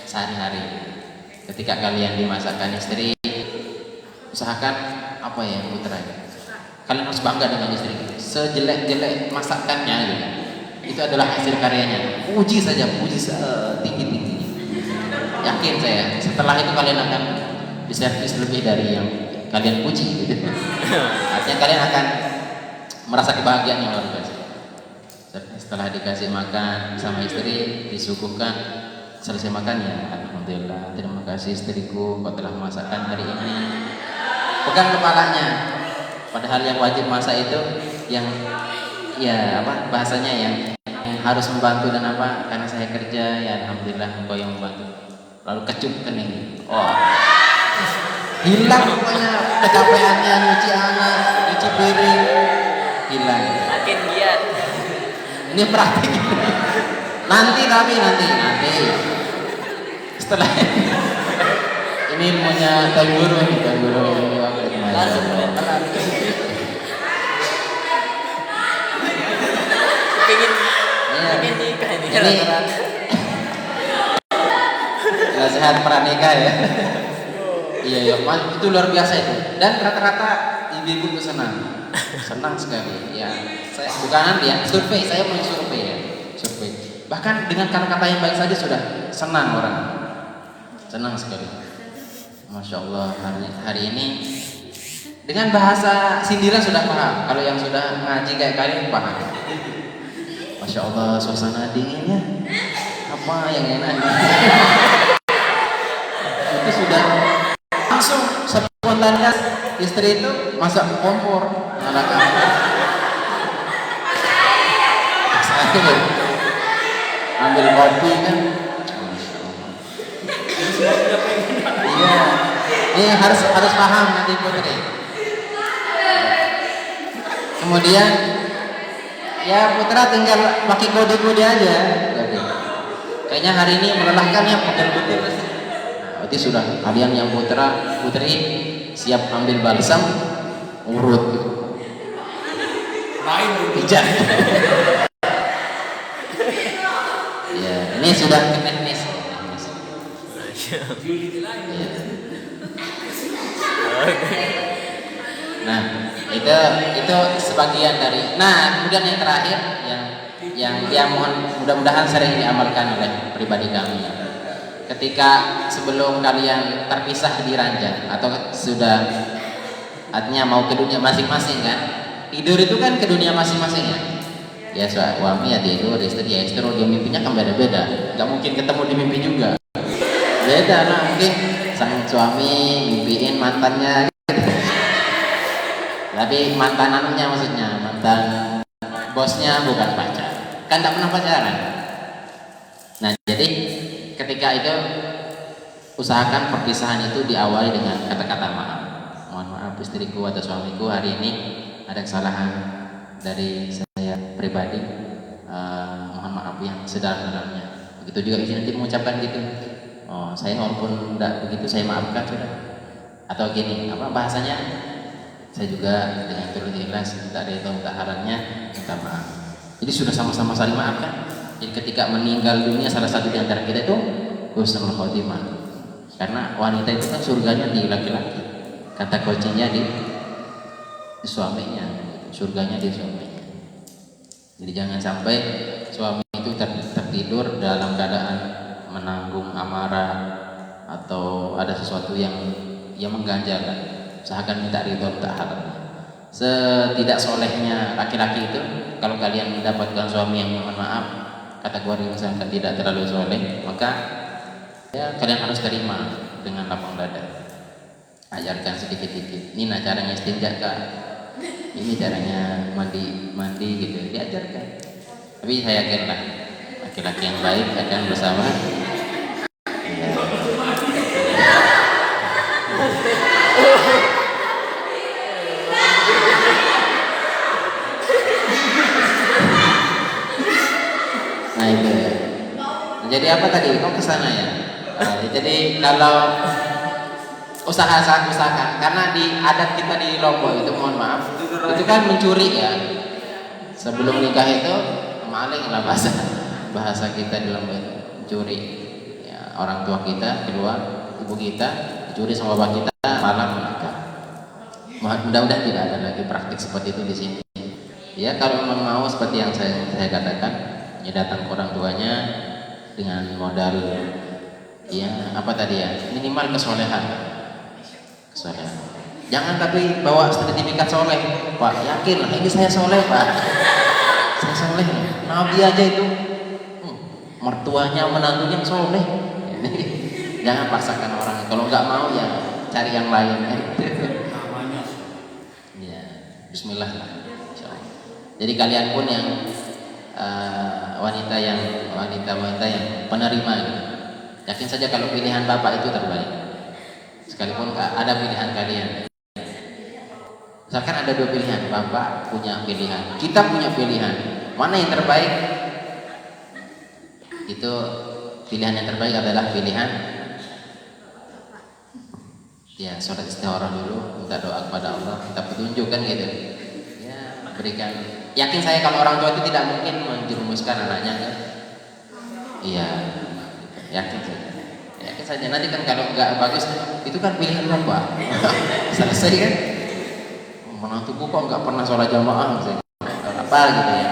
sehari-hari. Ketika kalian dimasakkan istri, usahakan apa ya putra, kalian harus bangga dengan istri. Sejelek-jelek masakannya gitu, itu adalah hasil karyanya. Puji saja, puji tinggi-tinggi. Yakin saya, setelah itu kalian akan diservis lebih dari yang kalian puji gitu. Artinya kalian akan merasa kebahagiaan yang luar biasa. Setelah dikasih makan sama istri, disuguhkan, selesai makan ya alhamdulillah, terima kasih istriku kau telah masakan hari ini. Pegang kepalanya. Padahal yang wajib masak itu yang ya apa bahasanya yang harus membantu dan apa, karena saya kerja ya alhamdulillah engkau yang membantu. Lalu kecup kening, hilang pokoknya kecapeannya, nyuci anak, nyuci piring, hilang. Makin giat. Ini praktik. Nanti setelah ini ilmunya Tuan Guru ini waktu Langsung pengen nikah ini. Nasihat pranikah ya. Iya, itu luar biasa itu. Dan rata-rata ibu-ibu senang sekali. Ya, saya bukan nanti ya, survei, saya punya survei ya, survei. Bahkan dengan kata-kata yang baik saja sudah senang orang, senang sekali. Masya Allah, hari ini dengan bahasa sindiran sudah paham. Kalau yang sudah ngaji kayak kalian paham. Masya Allah, suasana dinginnya, apa yang enak? Itu sudah langsung spontan istri itu masak kompor anak-anak. Ambil kopi kan. Iya. Ini harus paham nanti putri. Kemudian ya putra tinggal pakai kode-kode aja. Kayaknya hari ini melelahkan ya betul-betul. Berarti sudah kalian yang putri siap ambil balsam, urut gitu. Main pijat. Ya, ini sudah teknis. Ya. Nah, itu sebagian dari. Nah, kemudian yang terakhir yang mohon mudah-mudahan sering diamalkan oleh pribadi kami. Ketika sebelum kalian terpisah di ranjang atau sudah artinya mau ke dunia masing-masing kan, tidur itu kan ke dunia masing-masing ya suami ya tidur, istri ya istri, dia mimpinya kan beda-beda, nggak mungkin ketemu di mimpi juga beda. Nah mungkin sang suami mimpiin mantannya gitu. Tapi mantan anunya, maksudnya mantan bosnya, bukan pacar, kan tak pernah pacaran. Nah jadi ketika itu usahakan perpisahan itu diawali dengan kata-kata maaf. Mohon maaf istriku atau suamiku, hari ini ada kesalahan dari saya pribadi, mohon maaf yang sedalam-dalamnya. Begitu juga istri nanti mengucapkan gitu, saya walaupun tidak begitu saya maafkan sudah. Atau gini, apa bahasanya, Saya juga dengan turut ikhlas minta ridho taharannya, minta maaf. Jadi sudah sama-sama saling maafkan. Jadi ketika meninggal dunia salah satu di antara kita itu husnul khotimah. Karena wanita itu kan surganya di laki-laki. Kata kuncinya di suaminya, surganya di suaminya. Jadi jangan sampai suami itu tertidur dalam keadaan menanggung amarah atau ada sesuatu yang mengganjalkan. Usahakan minta ridho ta'ala. Setidak solehnya laki-laki itu, kalau kalian mendapatkan suami yang mohon maaf kategori misalkan tidak terlalu soleh, maka ya kalian harus terima dengan lapang dada. Ajarkan sedikit-sedikit. Ini caranya istinja kak. Ini caranya mandi gitu. Diajarkan. Tapi saya yakinlah laki-laki yang baik akan bersama. Nah itu ya. Jadi apa tadi? Kok kesana ya? Jadi kalau usahakan karena di adat kita di Lombok itu mohon maaf itu kan mencuri ya. Sebelum nikah itu maling lah bahasa kita di Lombok itu mencuri. Ya, orang tua kita keluar, ibu kita dicuri sama bapak kita malam menikah. Mudah-mudahan tidak ada lagi praktik seperti itu di sini. Ya kalau memang mau seperti yang saya katakan, ya datang ke orang tuanya dengan modal ya apa tadi ya minimal kesolehan. Jangan tapi bawa sertifikat soleh, Pak. Yakin lah ini saya soleh, Pak. Saya soleh. Nabi aja itu mertuanya menantunya soleh. Jangan paksakan orang. Kalau nggak mau ya cari yang lain. Ya, Bismillah lah. Jadi kalian pun yang wanita yang penerima, yakin saja kalau pilihan bapak itu terbaik. Sekalipun ada pilihan kalian. Misalkan ada dua pilihan, bapak punya pilihan, kita punya pilihan, mana yang terbaik? Itu pilihan yang terbaik adalah pilihan ya sholat istikharah dulu, minta doa kepada Allah, minta petunjuk kan gitu. Ya berikan. Yakin saya kalau orang tua itu tidak mungkin menjerumuskan anaknya kan? Iya, yakin saja. Nanti kan kalau nggak bagus itu kan pilihan bapak. Selesai kan? Menantuku kok nggak pernah sholat jamaah apa gitu ya?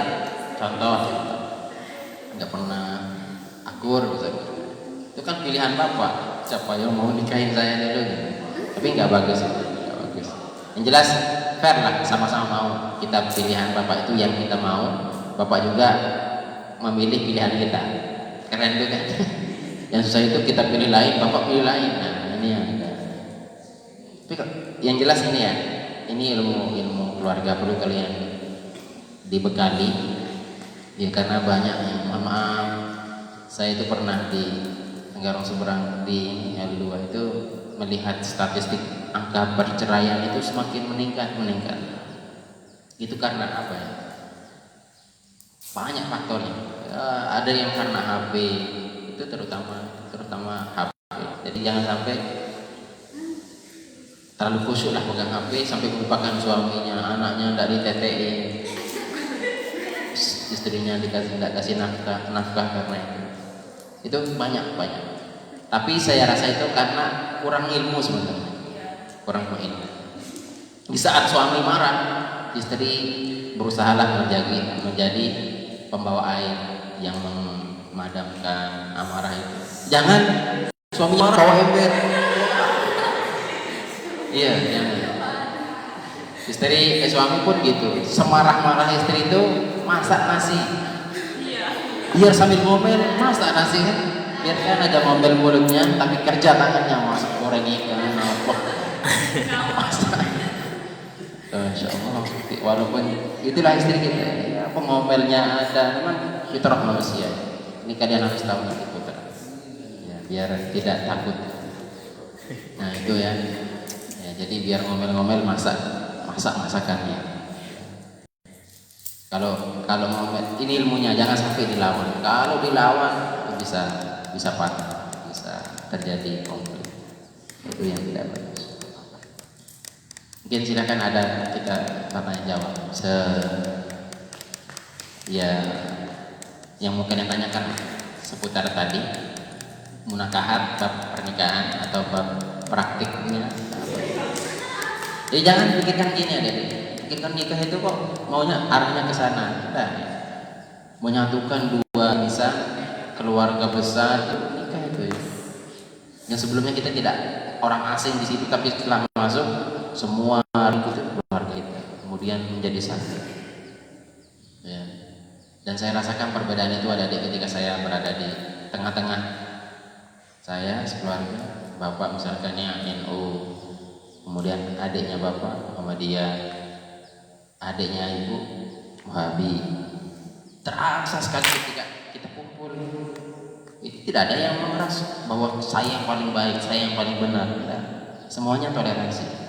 Contoh nggak pernah akur misalnya. Itu kan pilihan bapak. Siapa yang mau nikahin saya dulu gitu. Tapi nggak bagus itu, nggak bagus. Yang jelas fair lah, sama-sama mau. Kita pilihan bapak itu yang kita mau, bapak juga memilih pilihan kita. Keren juga. Yang susah itu kita pilih lain, bapak pilih lain. Nah ini yang ada. Tapi yang jelas ini ya, ini ilmu keluarga perlu kalian dibekali. Ya karena banyak yang maaf. Saya itu pernah di Tenggarong Seberang di L2 itu melihat statistik angka perceraian itu semakin meningkat. Itu karena apa ya? Banyak faktornya. Ada yang karena HP. Itu terutama HP. Jadi jangan sampai terlalu khusyuk lah pegang HP sampai melupakan suaminya, anaknya tidak ditetein, istrinya tidak kasih nafkah karena itu banyak. Tapi saya rasa itu karena kurang ilmu sebenarnya, kurang ilmu. Di saat suami marah, istri berusahalah menjadi pembawa air yang memadamkan amarah itu. Jangan suami marah bawa ember. Iya, jangan. Suami pun gitu. Semarah-marah istri itu masak nasi. Biar sambil ngomel masak nasi kan. Biarkan aja ngomel mulutnya, tapi kerja tangannya masak goreng ikan apa. Masak. Insya Allah. Walaupun itulah istri kita. Ya, pengomelnya ada, memang fitrah manusia. Ini kalian harus tahu nanti putra. Ya, biar tidak takut. Nah itu ya. Jadi biar ngomel-ngomel masakannya. Kalau ngomel ini ilmunya, jangan sampai dilawan. Kalau dilawan itu bisa patah, bisa terjadi konflik. Itu yang tidak bagus. Mungkin silakan ada kita tanya jawab. Ya, yang mungkin yang tanyakan seputar tadi munakahat, bab pernikahan atau bab praktiknya. Jadi jangan pikirkan gini ada, pikirkan nikah itu kok maunya arahnya ke sana. Nah, menyatukan dua insan, keluarga besar, nikah itu ya. Yang sebelumnya kita tidak orang asing di situ, tapi setelah masuk semua ikut keluarga kita, kemudian menjadi satu. Ya. Dan saya rasakan perbedaan itu ada ketika saya berada di tengah-tengah. Saya sekeluarga, bapak misalkan yang NU, kemudian adiknya bapak Muhammadiyah, adiknya ibu Wahabi. Terasa sekali ketika kita kumpul, itu tidak ada yang memeras bahwa saya yang paling baik, saya yang paling benar. Tidak. Semuanya toleransi.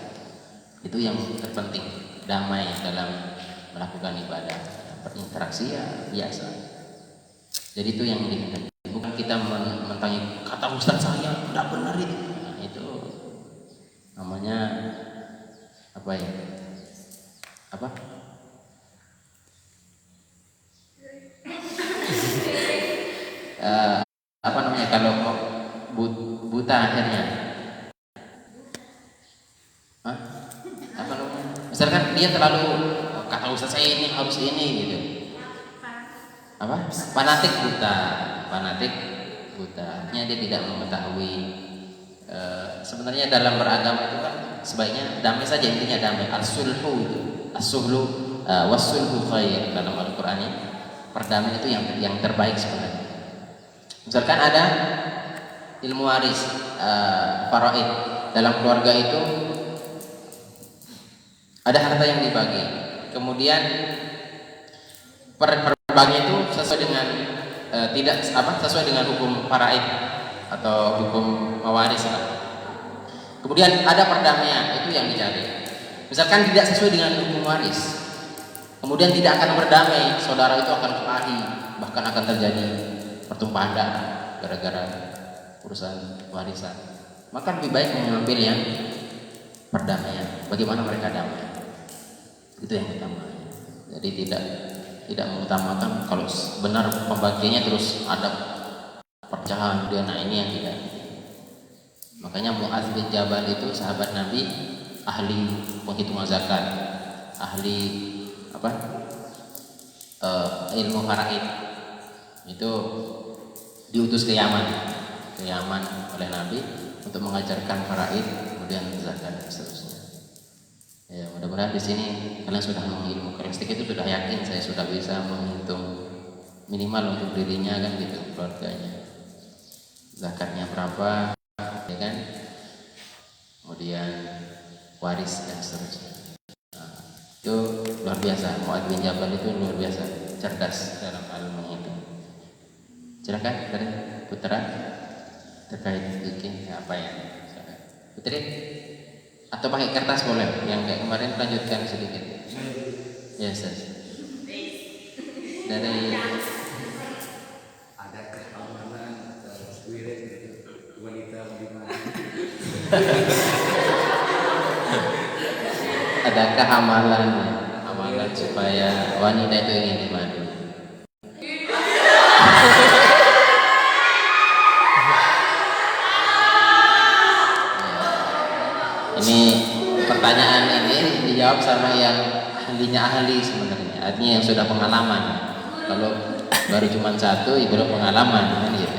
Itu yang terpenting, damai dalam melakukan ibadah, berinteraksi ya biasa. Jadi itu yang dihendaki. Bukan kita mentangi kata ustaz saya tidak benar itu. Nah, itu namanya apa ya? Apa? Apa namanya kalau buta akhirnya? Hah? Apa namanya? Misalkan dia terlalu kata ustaz saya ini harus ini gitu. Apa? Fanatik buta. Artinya dia tidak mengetahui. Sebenarnya dalam beragama itu kan sebaiknya damai saja, intinya damai. As-sulhu itu, as-sulhu was-sulhu khair dalam Al-Qur'an ini. Perdamaian itu yang terbaik sebenarnya. Misalkan ada ilmu waris, faraid dalam keluarga itu ada harta yang dibagi. Kemudian perbagian itu sesuai dengan tidak sesuai dengan hukum faraid atau hukum waris. Kemudian ada perdamaian, itu yang dicari. Misalkan tidak sesuai dengan hukum waris, kemudian tidak akan berdamai, saudara itu akan kelahi, bahkan akan terjadi pertumpahan darah gara-gara urusan warisan. Maka lebih baik mengambil yang perdamaian. Bagaimana mereka damai? Itu yang utama. Jadi tidak mengutamakan kalau benar pembagiannya terus ada perpecahan dia. Nah ini yang tidak. Makanya Mu'adz bin Jabal itu sahabat Nabi, ahli penghitungan zakat, ahli ilmu faraid. Itu diutus ke Yaman oleh Nabi untuk mengajarkan faraid, kemudian zakat dan seterusnya. Ya, mudah-mudahan di sini kalian sudah mengilmu. Kalau sedikit itu sudah yakin saya sudah bisa menghitung minimal untuk dirinya kan gitu, keluarganya. Zakatnya berapa, ya kan? Kemudian waris dan seterusnya. Nah, itu luar biasa. Mu'adz bin Jabal itu luar biasa, cerdas dalam hal menghitung. Silakan dari putra terkait bikin apa ya? Putri? Atau pakai kertas boleh, yang kayak kemarin lanjutkan sedikit. Yes. Dari ada keamanan spirit wanita bagaimana? Adakah amalan supaya wanita itu ingin dimadu? Ini pertanyaan ini dijawab sama yang ahli sebenarnya, artinya yang sudah pengalaman. Kalau baru cuma satu, ya belum pengalaman kan gitu.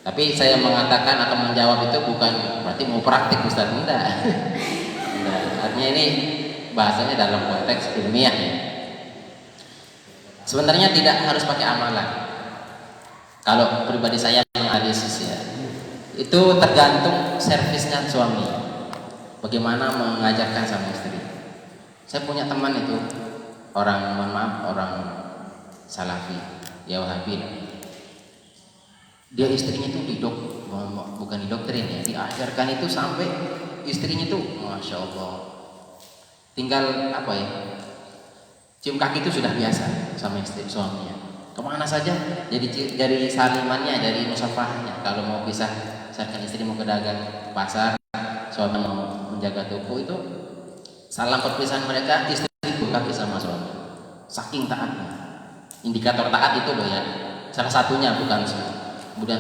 Tapi saya mengatakan atau menjawab itu bukan berarti mau praktik Ustaz, enggak. Nah, artinya ini bahasanya dalam konteks ilmiah ya. Sebenarnya tidak harus pakai amalan. Kalau pribadi saya menganalisis ya, itu tergantung servisnya suami. Bagaimana mengajarkan sama istri. Saya punya teman itu orang, mohon maaf, orang Salafi, ya Wahabi. Dia istrinya itu bukan didoktrin ya, diajarkan itu sampai istrinya itu, masya Allah, tinggal apa ya, cium kaki itu sudah biasa sama istri suaminya. Kemana saja jadi salimannya, jadi musafahnya. Kalau mau pisah, misalkan istri mau ke dagang pasar, suami mau menjaga toko itu Salam perpisahan mereka, istri kaki sama suami. Saking taatnya. Indikator taat itu loh ya. Salah satunya, bukan semua. Kemudian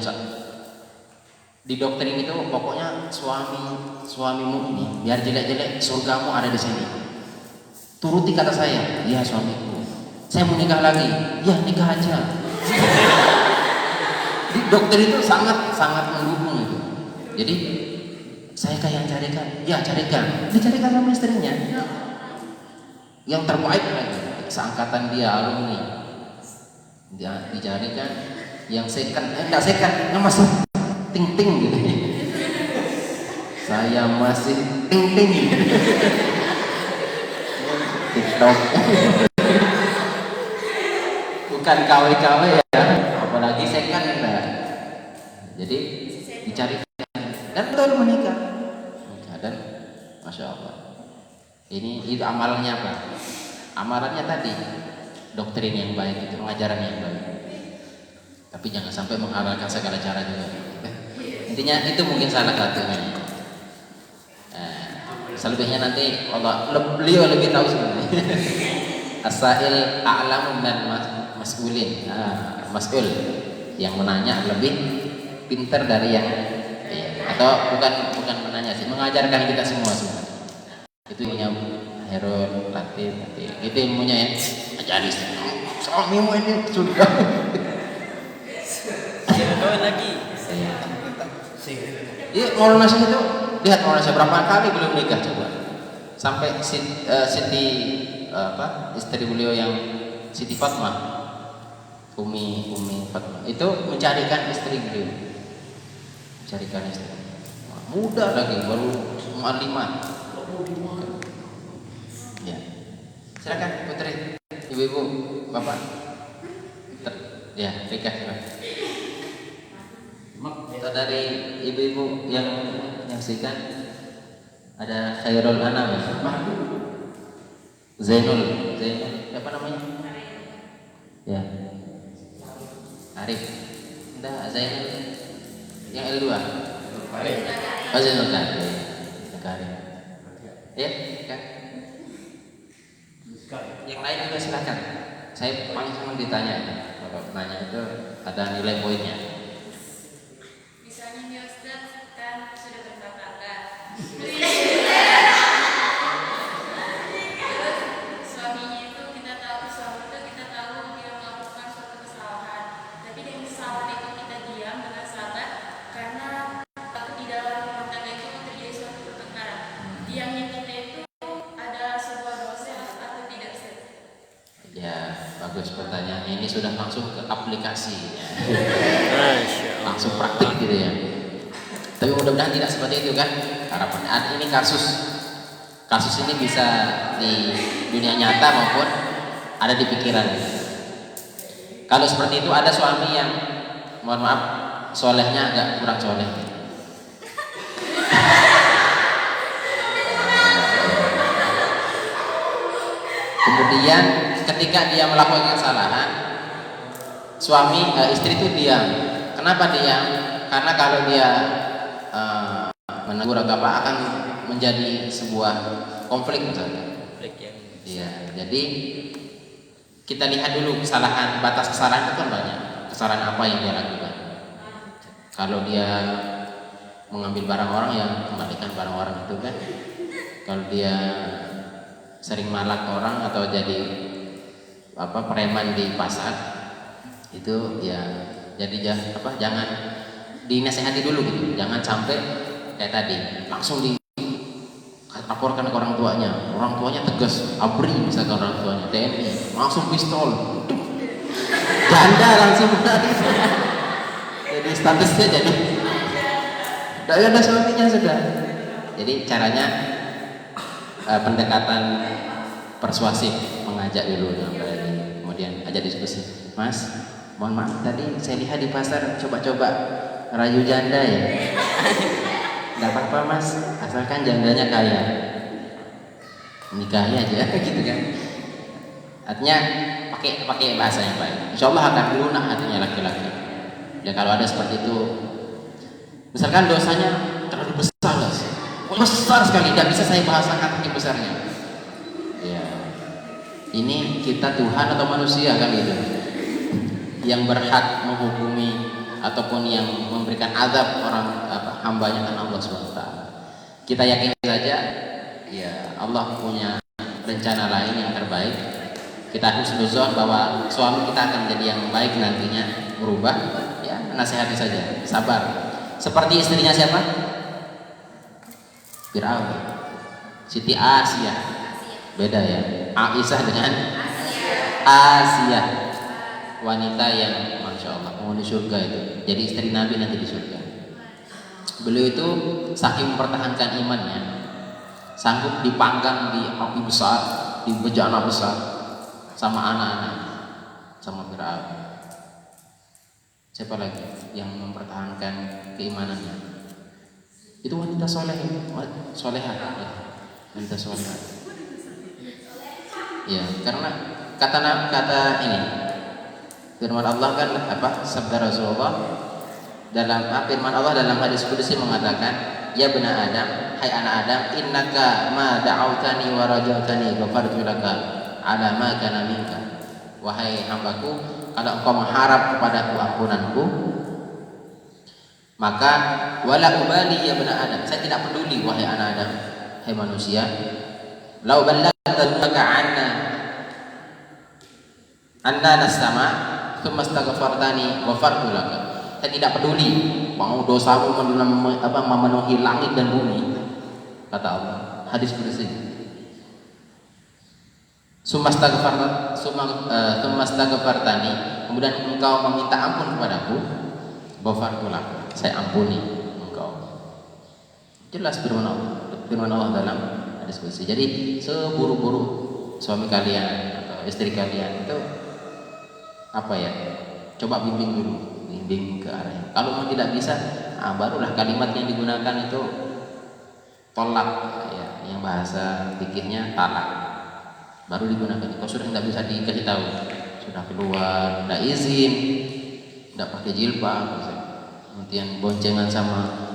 di doktrin itu pokoknya suamimu ini biar jelek-jelek surgamu ada di sini. Turuti kata saya, ya suamiku. Saya mau nikah lagi, ya nikah aja. Di doktrin itu sangat mendukung itu. Jadi saya kayak carikan, ya carikan, dicarikan sama istrinya. Yang terbaik lagi, seangkatan dia alumni, dia dicarikan. Yang second, enggak second, yang masih ting-ting gitu. Saya masih ting-ting. TikTok. Bukan KW-KW ya, apalagi second enggak. Jadi dicarikan dan betul menikah. Dan masya Allah. Itu amalannya apa? Amalannya tadi doktrin yang baik itu, pengajaran yang baik. Tapi jangan sampai menghalalkan segala cara juga. Intinya itu mungkin salah satunya. Selebihnya nanti beliau lebih tahu sebenarnya. As-sa'il a'lamu minal mas'ulin. Mas'ul yang menanya lebih pintar dari yang atau bukan menanya sih, mengajarkan kita semua sebenarnya. Itu punya Herul, Latif, itu ilmunya ya. Ajari suamimu ini surga. Jangan kawin lagi. Iya, Maulana Syekh itu lihat Maulana Syekh berapa kali belum nikah coba. Sampai Siti istri beliau yang Siti Fatmah, Umi Fatmah itu mencarikan istri beliau. Mencarikan istri. Muda lagi, baru mu'allimah. Ya. Silakan putri, ibu-ibu, bapak. Ya, nikah silakan. Atau dari ibu-ibu yang menyaksikan ada Khairul Anam, Zainul, apa namanya? Ya, Arif. Enggak, Zainul yang L2. Oh, Zainul kan? Ya, kan? Yang lain juga silakan. Saya paling senang ditanya. Kalau nanya itu ada nilai poinnya. Misalnya nih Ustaz kan sudah berumah tangga. Terus suaminya itu kita tahu dia melakukan suatu kesalahan. Tapi dengan kesalahan itu kita diam dengan sabar karena di dalam rumah tangga itu terjadi suatu pertengkaran. Diamnya kita itu ada sebuah dosa atau tidak Ustaz? Ya, bagus pertanyaan. Ini sudah langsung ke aplikasi. Langsung praktik gitu ya. Tapi mudah-mudahan tidak seperti itu kan harapan. Ini kasus ini bisa di dunia nyata maupun ada di pikiran. Kalau seperti itu ada suami yang mohon maaf solehnya agak kurang soleh. Kemudian ketika dia melakukan kesalahan, istri itu diam. Kenapa diam? Karena kalau dia menegur atau apa akan menjadi sebuah konflik misalnya. Iya, jadi kita lihat dulu batas kesalahan itu kan banyak. Kesalahan apa yang dia lakukan? Kalau dia mengambil barang orang, ya kembalikan barang orang itu kan. Kalau dia sering malak orang atau jadi preman di pasar, itu ya jadi jangan dinasehati dulu gitu. Jangan sampai kayak tadi langsung dilaporkan ke orang tuanya tegas, ABRI misalkan orang tuanya, TNI langsung pistol, janda langsung jadi statusnya jadi tidak ada suaminya sudah. Jadi caranya pendekatan persuasif, mengajak dulu kemudian ajak diskusi. Mas, mohon maaf tadi saya lihat di pasar coba-coba rayu janda ya. Nggak apa-apa mas, asalkan jandanya kaya, nikahi aja gitu kan. Artinya pakai bahasa yang baik. Insya Allah akan lunak hatinya laki-laki. Ya kalau ada seperti itu, misalkan dosanya terlalu besar sekali, tidak bisa saya bahasakan saking besarnya. Ya, ini kita Tuhan atau manusia kan gitu, yang berhak menghukumi ataupun yang memberikan azab orang hambanya kan Allah SWT. Kita yakin saja, ya Allah punya rencana lain yang terbaik. Kita husnuzon bahwa suami kita akan jadi yang baik nantinya, berubah. Ya, nasihati saja, sabar. Seperti istrinya siapa? Firaun, Siti Asia. Beda ya, Aisyah dengan Asia, wanita yang Masya Allah penghuni surga itu, jadi istri Nabi nanti di surga. Beliau itu saking mempertahankan imannya, sanggup dipanggang di api besar, di bejana besar sama anak-anak, sama Firaun. Siapa lagi yang mempertahankan keimanannya? Itu wanita soleha, wanita soleha. Ya, karena kata ini firman Allah kan sabda Rasulullah dalam firman Allah dalam hadis qudsi mengatakan, ya bani Adam, hai anak Adam, innaka ma da'autani wa raja'tani ghafartu laka ala ma kana minka. Wahai hambaku, kalau engkau mengharap kepada ampunanku, maka wala ubali ya bani Adam, saya tidak peduli wahai anak Adam, hai manusia, lau ballagta laka anna nas-sama thumma astaghfartani ghafartu laka. Saya tidak peduli mau dosamu memenuhi langit dan bumi, kata Allah, hadis qudsi. Thumma astaghfartani, kemudian engkau meminta ampun kepadaku, ghafartu laka, saya ampuni engkau. Jelas firman Allah dalam hadis qudsi. Jadi seburu-buru suami kalian atau istri kalian itu coba bimbing ke arahnya. Kalau memang tidak bisa, barulah kalimat yang digunakan itu tolak, ya, yang bahasa fikihnya talak, baru digunakan. Kalau sudah tidak bisa dikasih tahu, sudah keluar, tidak izin, tidak pakai jilbab, kemudian boncengan sama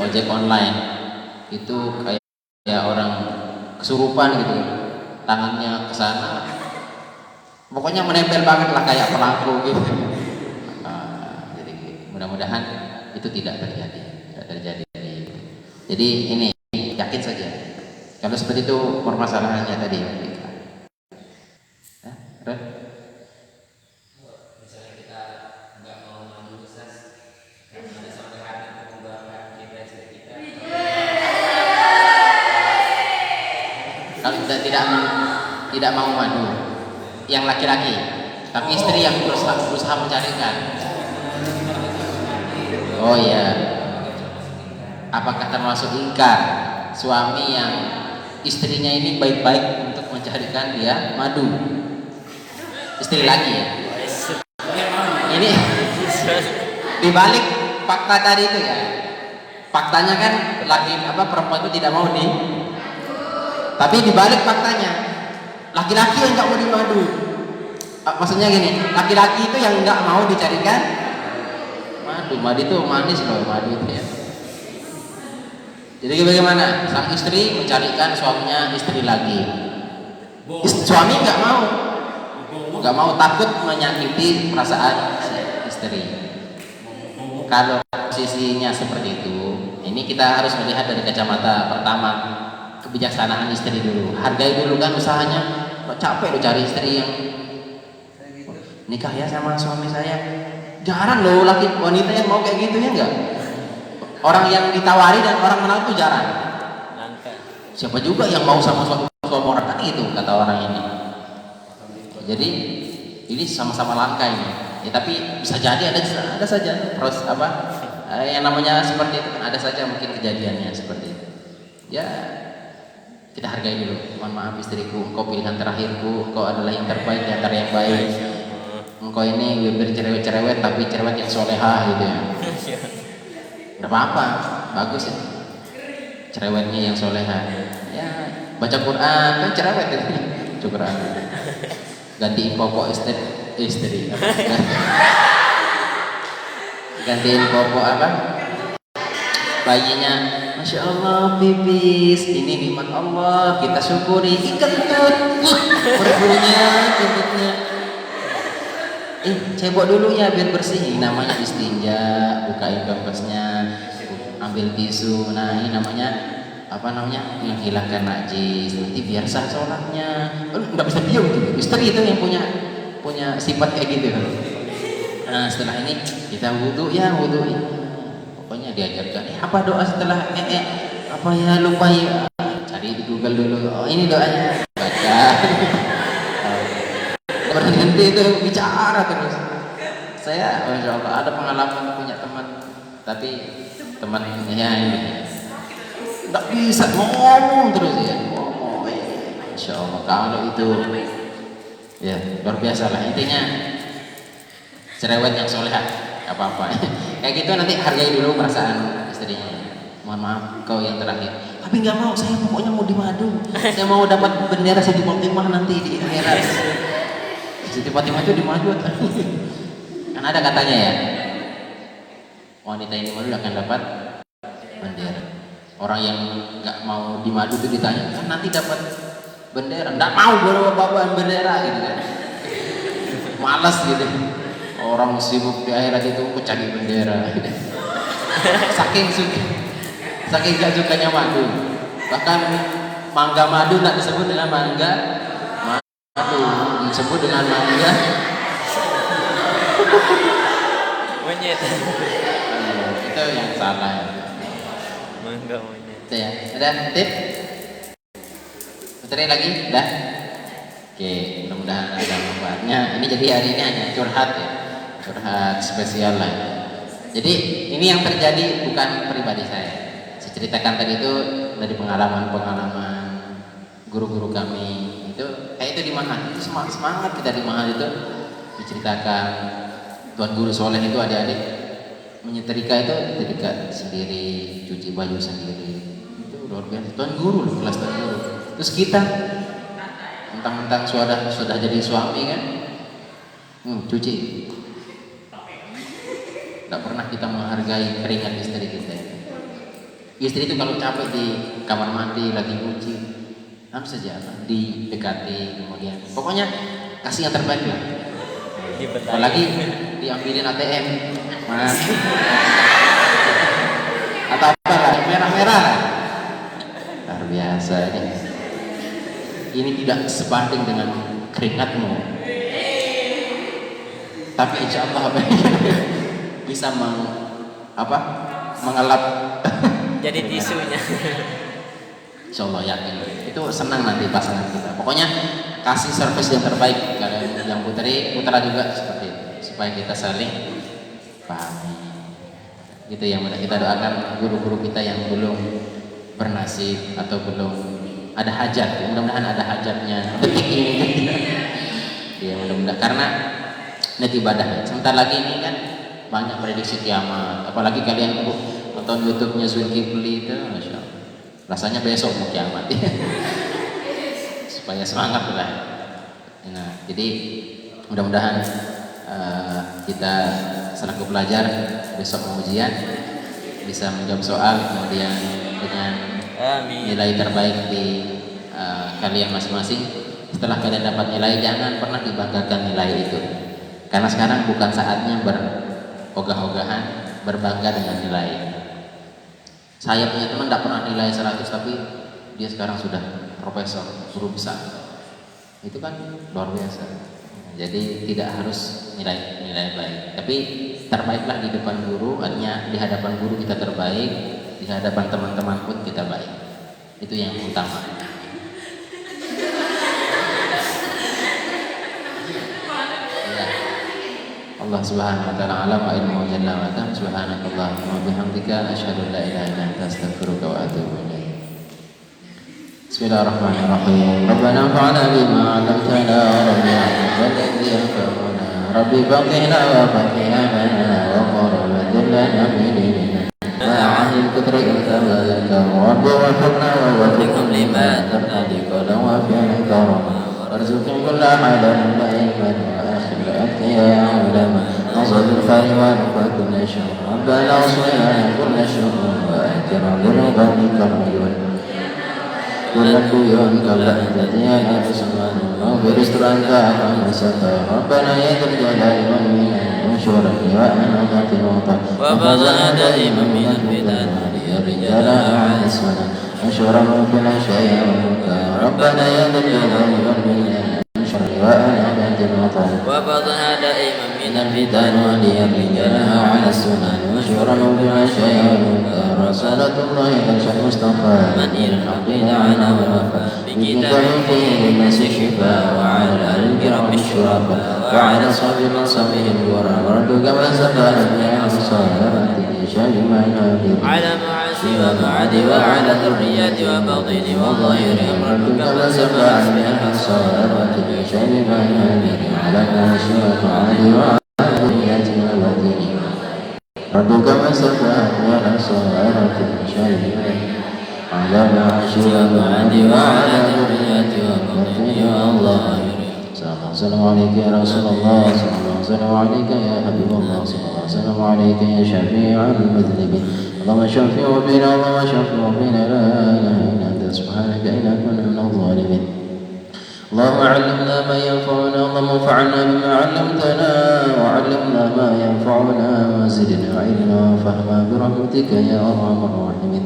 ojek online, itu kayak orang kesurupan gitu, tangannya ke sana, pokoknya menempel banget lah kayak pelangkul gitu. Jadi mudah-mudahan itu tidak terjadi. Jadi ini yakin saja. Kalau seperti itu permasalahannya tadi. Misalnya kita nggak mau mandi Ustaz, karena ada sampai hati membakar kita istri kita. Kalau kita tidak mau madu, yang laki-laki, tapi istri yang berusaha mencarikan. Oh iya, apakah termasuk ingkar suami yang istrinya ini baik-baik untuk mencarikan dia madu? Istri lagi ya. Ini dibalik fakta tadi itu ya. Faktanya kan perempuan itu tidak mau tapi dibalik faktanya laki-laki yang nggak mau dimadu. Maksudnya gini, laki-laki itu yang nggak mau dicarikan madu itu manis loh, madu itu ya. Jadi bagaimana? Sang istri mencarikan suaminya istri lagi. Suami nggak mau, takut menyakiti perasaan istri. Kalau posisinya seperti itu, ini kita harus melihat dari kacamata pertama, kebijaksanaan istri dulu. Hargai dulu kan usahanya. Capek lo cari istri yang nikah ya sama suami saya. Jarang loh wanita yang mau kayak gitu, ya enggak? Orang yang ditawari dan orang menang itu jarang. Siapa juga yang mau sama suami orang kan itu, kata orang ini. Jadi ini sama-sama langka ini. Ya, tapi bisa jadi ada saja proses yang namanya seperti itu, ada saja mungkin kejadiannya seperti itu. Ya, kita hargai dulu. Mohon maaf istriku, engkau pilihan terakhirku, engkau adalah yang terbaik di antara yang baik. Engkau ini bibir cerewet tapi cerewet yang solehah gitu ya. Tidak apa-apa, bagus ya. Cerewetnya yang solehah. Ya, baca Quran kan cerewet ya. Quran. Gantiin popok istri. Gantiin popok bayinya, Masya Allah pipis, ini nikmat Allah, kita syukuri. Kentut, berbunyi kentutnya. Cebok dulu ya biar bersih. Ini namanya istinja, bukain pampasnya, ambil tisu. Nah ini namanya apa namanya, menghilangkan najis. Nanti biar sah sholatnya. Nggak bisa diam tuh. Istri itu yang punya sifat kayak gitu. Nah setelah ini kita wudhu ya, wudhu. Pokoknya diajarkan. Apa doa setelah apa ya, lupa ya. Cari di Google dulu. Oh ini doanya. Baca. Berhenti itu bicara terus. Saya, Masya Allah, ada pengalaman punya teman, tapi temannya ini nggak bisa ngomong terus ya, ngomong. Masya Allah, kalau itu ya luar biasa lah. Intinya cerewet yang solehah, nggak apa-apa. Kayak gitu nanti hargai dulu perasaan istrinya. Mohon maaf kau yang terakhir. Tapi nggak mau, saya pokoknya mau di madu. Saya mau dapat bendera Siti Fatimah nanti di akhirat. Siti Fatimah itu di madu. Kan ada katanya ya, wanita ini madu akan dapat bendera. Orang yang nggak mau di madu itu ditanya, kan nanti dapat bendera. Nggak mau bawa bendera gitu kan. Malas gitu. Orang sibuk di akhirat itu cari bendera. Saking gak sukanya madu. Bahkan mangga madu tak disebut dengan mangga madu, disebut dengan mangga Monyet. Itu yang salah ya. Mangga monyet. Itu ya. Ada tip? Putri lagi? Dah? Oke, mudah-mudahan ada manfaatnya. Ini jadi hari ini hanya curhat ya. Curhat spesial lah. Jadi ini yang terjadi bukan pribadi saya. Saya ceritakan tadi itu dari pengalaman guru-guru kami. Itu kayak itu di Mahat. Itu semangat kita di Mahat itu diceritakan. Tuan guru soleh itu adik-adik menyetrika itu setrika sendiri, cuci baju sendiri. Itu luar biasa. Tuan guru loh, kelas tuan guru. Terus kita mentang-mentang sudah jadi suami kan, cuci. Tidak pernah kita menghargai keringat istri kita. Istri itu kalau capek di kamar mandi lagi nyuci, saja didekati, kemudian pokoknya kasih yang terbaik lah. Apalagi diambilin ATM, mas, atau apa lah, merah-merah. Luar biasa ini. Ini tidak sebanding dengan keringatmu, tapi insya Allah bisa mengelap Jadi tisunya. Insya Allah yakin itu senang nanti pasangan kita. Pokoknya kasih service yang terbaik. Kalian yang putra juga seperti itu, supaya kita saling pahami. Gitu yang kita doakan guru-guru kita yang belum bernasib atau belum ada hajat. Mudah-mudahan ada hajatnya detik ini. Ya mudah-mudahan, karena net ibadah. Sebentar lagi ini kan banyak prediksi kiamat. Apalagi kalian nonton YouTube-nya Zulkifli itu, Masya Allah. Rasanya besok mau kiamat. Supaya semangat lah. Nah, jadi mudah-mudahan kita selaku pelajar besok mau ujian bisa menjawab soal, kemudian dengan nilai terbaik di kalian masing-masing. Setelah kalian dapat nilai, jangan pernah dibanggakan nilai itu, karena sekarang bukan saatnya berogah-ogahan, berbangga dengan nilai. Saya punya teman tidak pernah nilai 100, tapi dia sekarang sudah profesor, guru besar. Itu kan luar biasa. Jadi tidak harus nilai baik, tapi terbaiklah di depan guru. Artinya di hadapan guru kita terbaik, di hadapan teman-teman pun kita baik. Itu yang utama. Ya. Allah Subhanahu wa taala alam wa ilmu jalla wa ala. Subhanakallahumma wa bihamdika asyhadu an la ilaha illa anta astaghfiruka wa atubu ilaik. Bismillahirrahmanirrahim. Rabbana fa'alna bima 'allamtana wa rabbana alladhi yanfa'una. Rabbi faqihna wa faqihna wa qarrabna lana min dinina. Ma'ahil kutri intabalaka Rabbi wa hukna wa wafikum lima tarqadika wa fi'an karama warzuqna kulla halalan ba'iman wa akhir al-atqiya ulama nazal الخير ونفى كل شر ربنا اصلنا كل شر وأهدر بنظامك الرجل كل الديون قبل أن تأتينا بسمان واغفر استرك كما ستر ربنا يا ذا الجلال والمنان انشر لواءنا ذات الوطن وفزنا دائما من الفتن الرجال على السنن انشر كل شيء ومنكر ربنا يا ذا الجلال والمنان انشر لواءنا ذات الوطن وفزنا دائما من الفتن الرجال على السنن انشر كل شيء ومنكر صلاة الله على المصطفى من الحق دعانا والوفا بكتاب فيه للناس الشفاء وعلى الآل الكرام الشرفاء وعلى صحب منصبه الورى ورد كما سبح من صلاته شاجما على معاشي ومعاد وعلى ذريات وباطن وظاهر ورد كما سبح من صلاته شاجما على معاشي ومعاد وعلى ذريات وباطن ربك ما سبحت ولا صارت شيئا على معاشي ومعاد وعلى ذرية وبطن والله صلى الله وسلم عليك يا رسول الله صلى الله وسلم عليك يا حبيب الله صلى الله وسلم عليك يا شفيع المذنبين اللهم شفيع بنا اللهم شفيع بنا لا اله الا انت سبحانك انا كنا من الظالمين اللهم علمنا ما ينفعنا اللهم انفعنا بما علمتنا وعلمنا ما ينفعنا وزدنا علما وفهما برحمتك يا ارحم الراحمين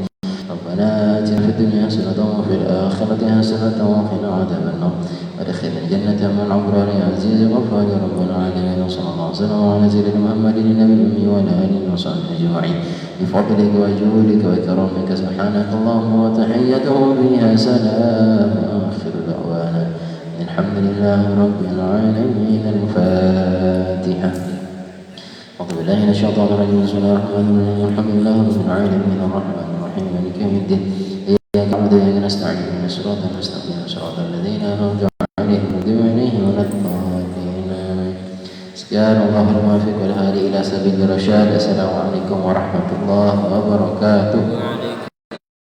ربنا اتنا في الدنيا حسنه وفي الاخره حسنه وقنا عذاب النار وادخلنا الجنه مع الابرار يا عزيز غفار يا رب العالمين وصلى الله وسلم على سيدنا محمد النبي الامي وعلى اله وصحبه اجمعين بفضلك وجودك وكرمك سبحانك اللهم وتحيتهم فيها سلام واخر دعوانا الحمد لله رب العالمين الفاتحة أعوذ بالله من الشيطان الرجيم بسم الله الرحمن الرحيم الحمد لله رب العالمين الرحمن الرحيم مالك يوم الدين إياك نعبد وإياك نستعين اهدنا الصراط المستقيم صراط الذين أنعمت عليهم غير المغضوب عليهم ولا الضالين سبحان الله الموفق والهادي إلى سبيل الرشاد السلام عليكم ورحمة الله وبركاته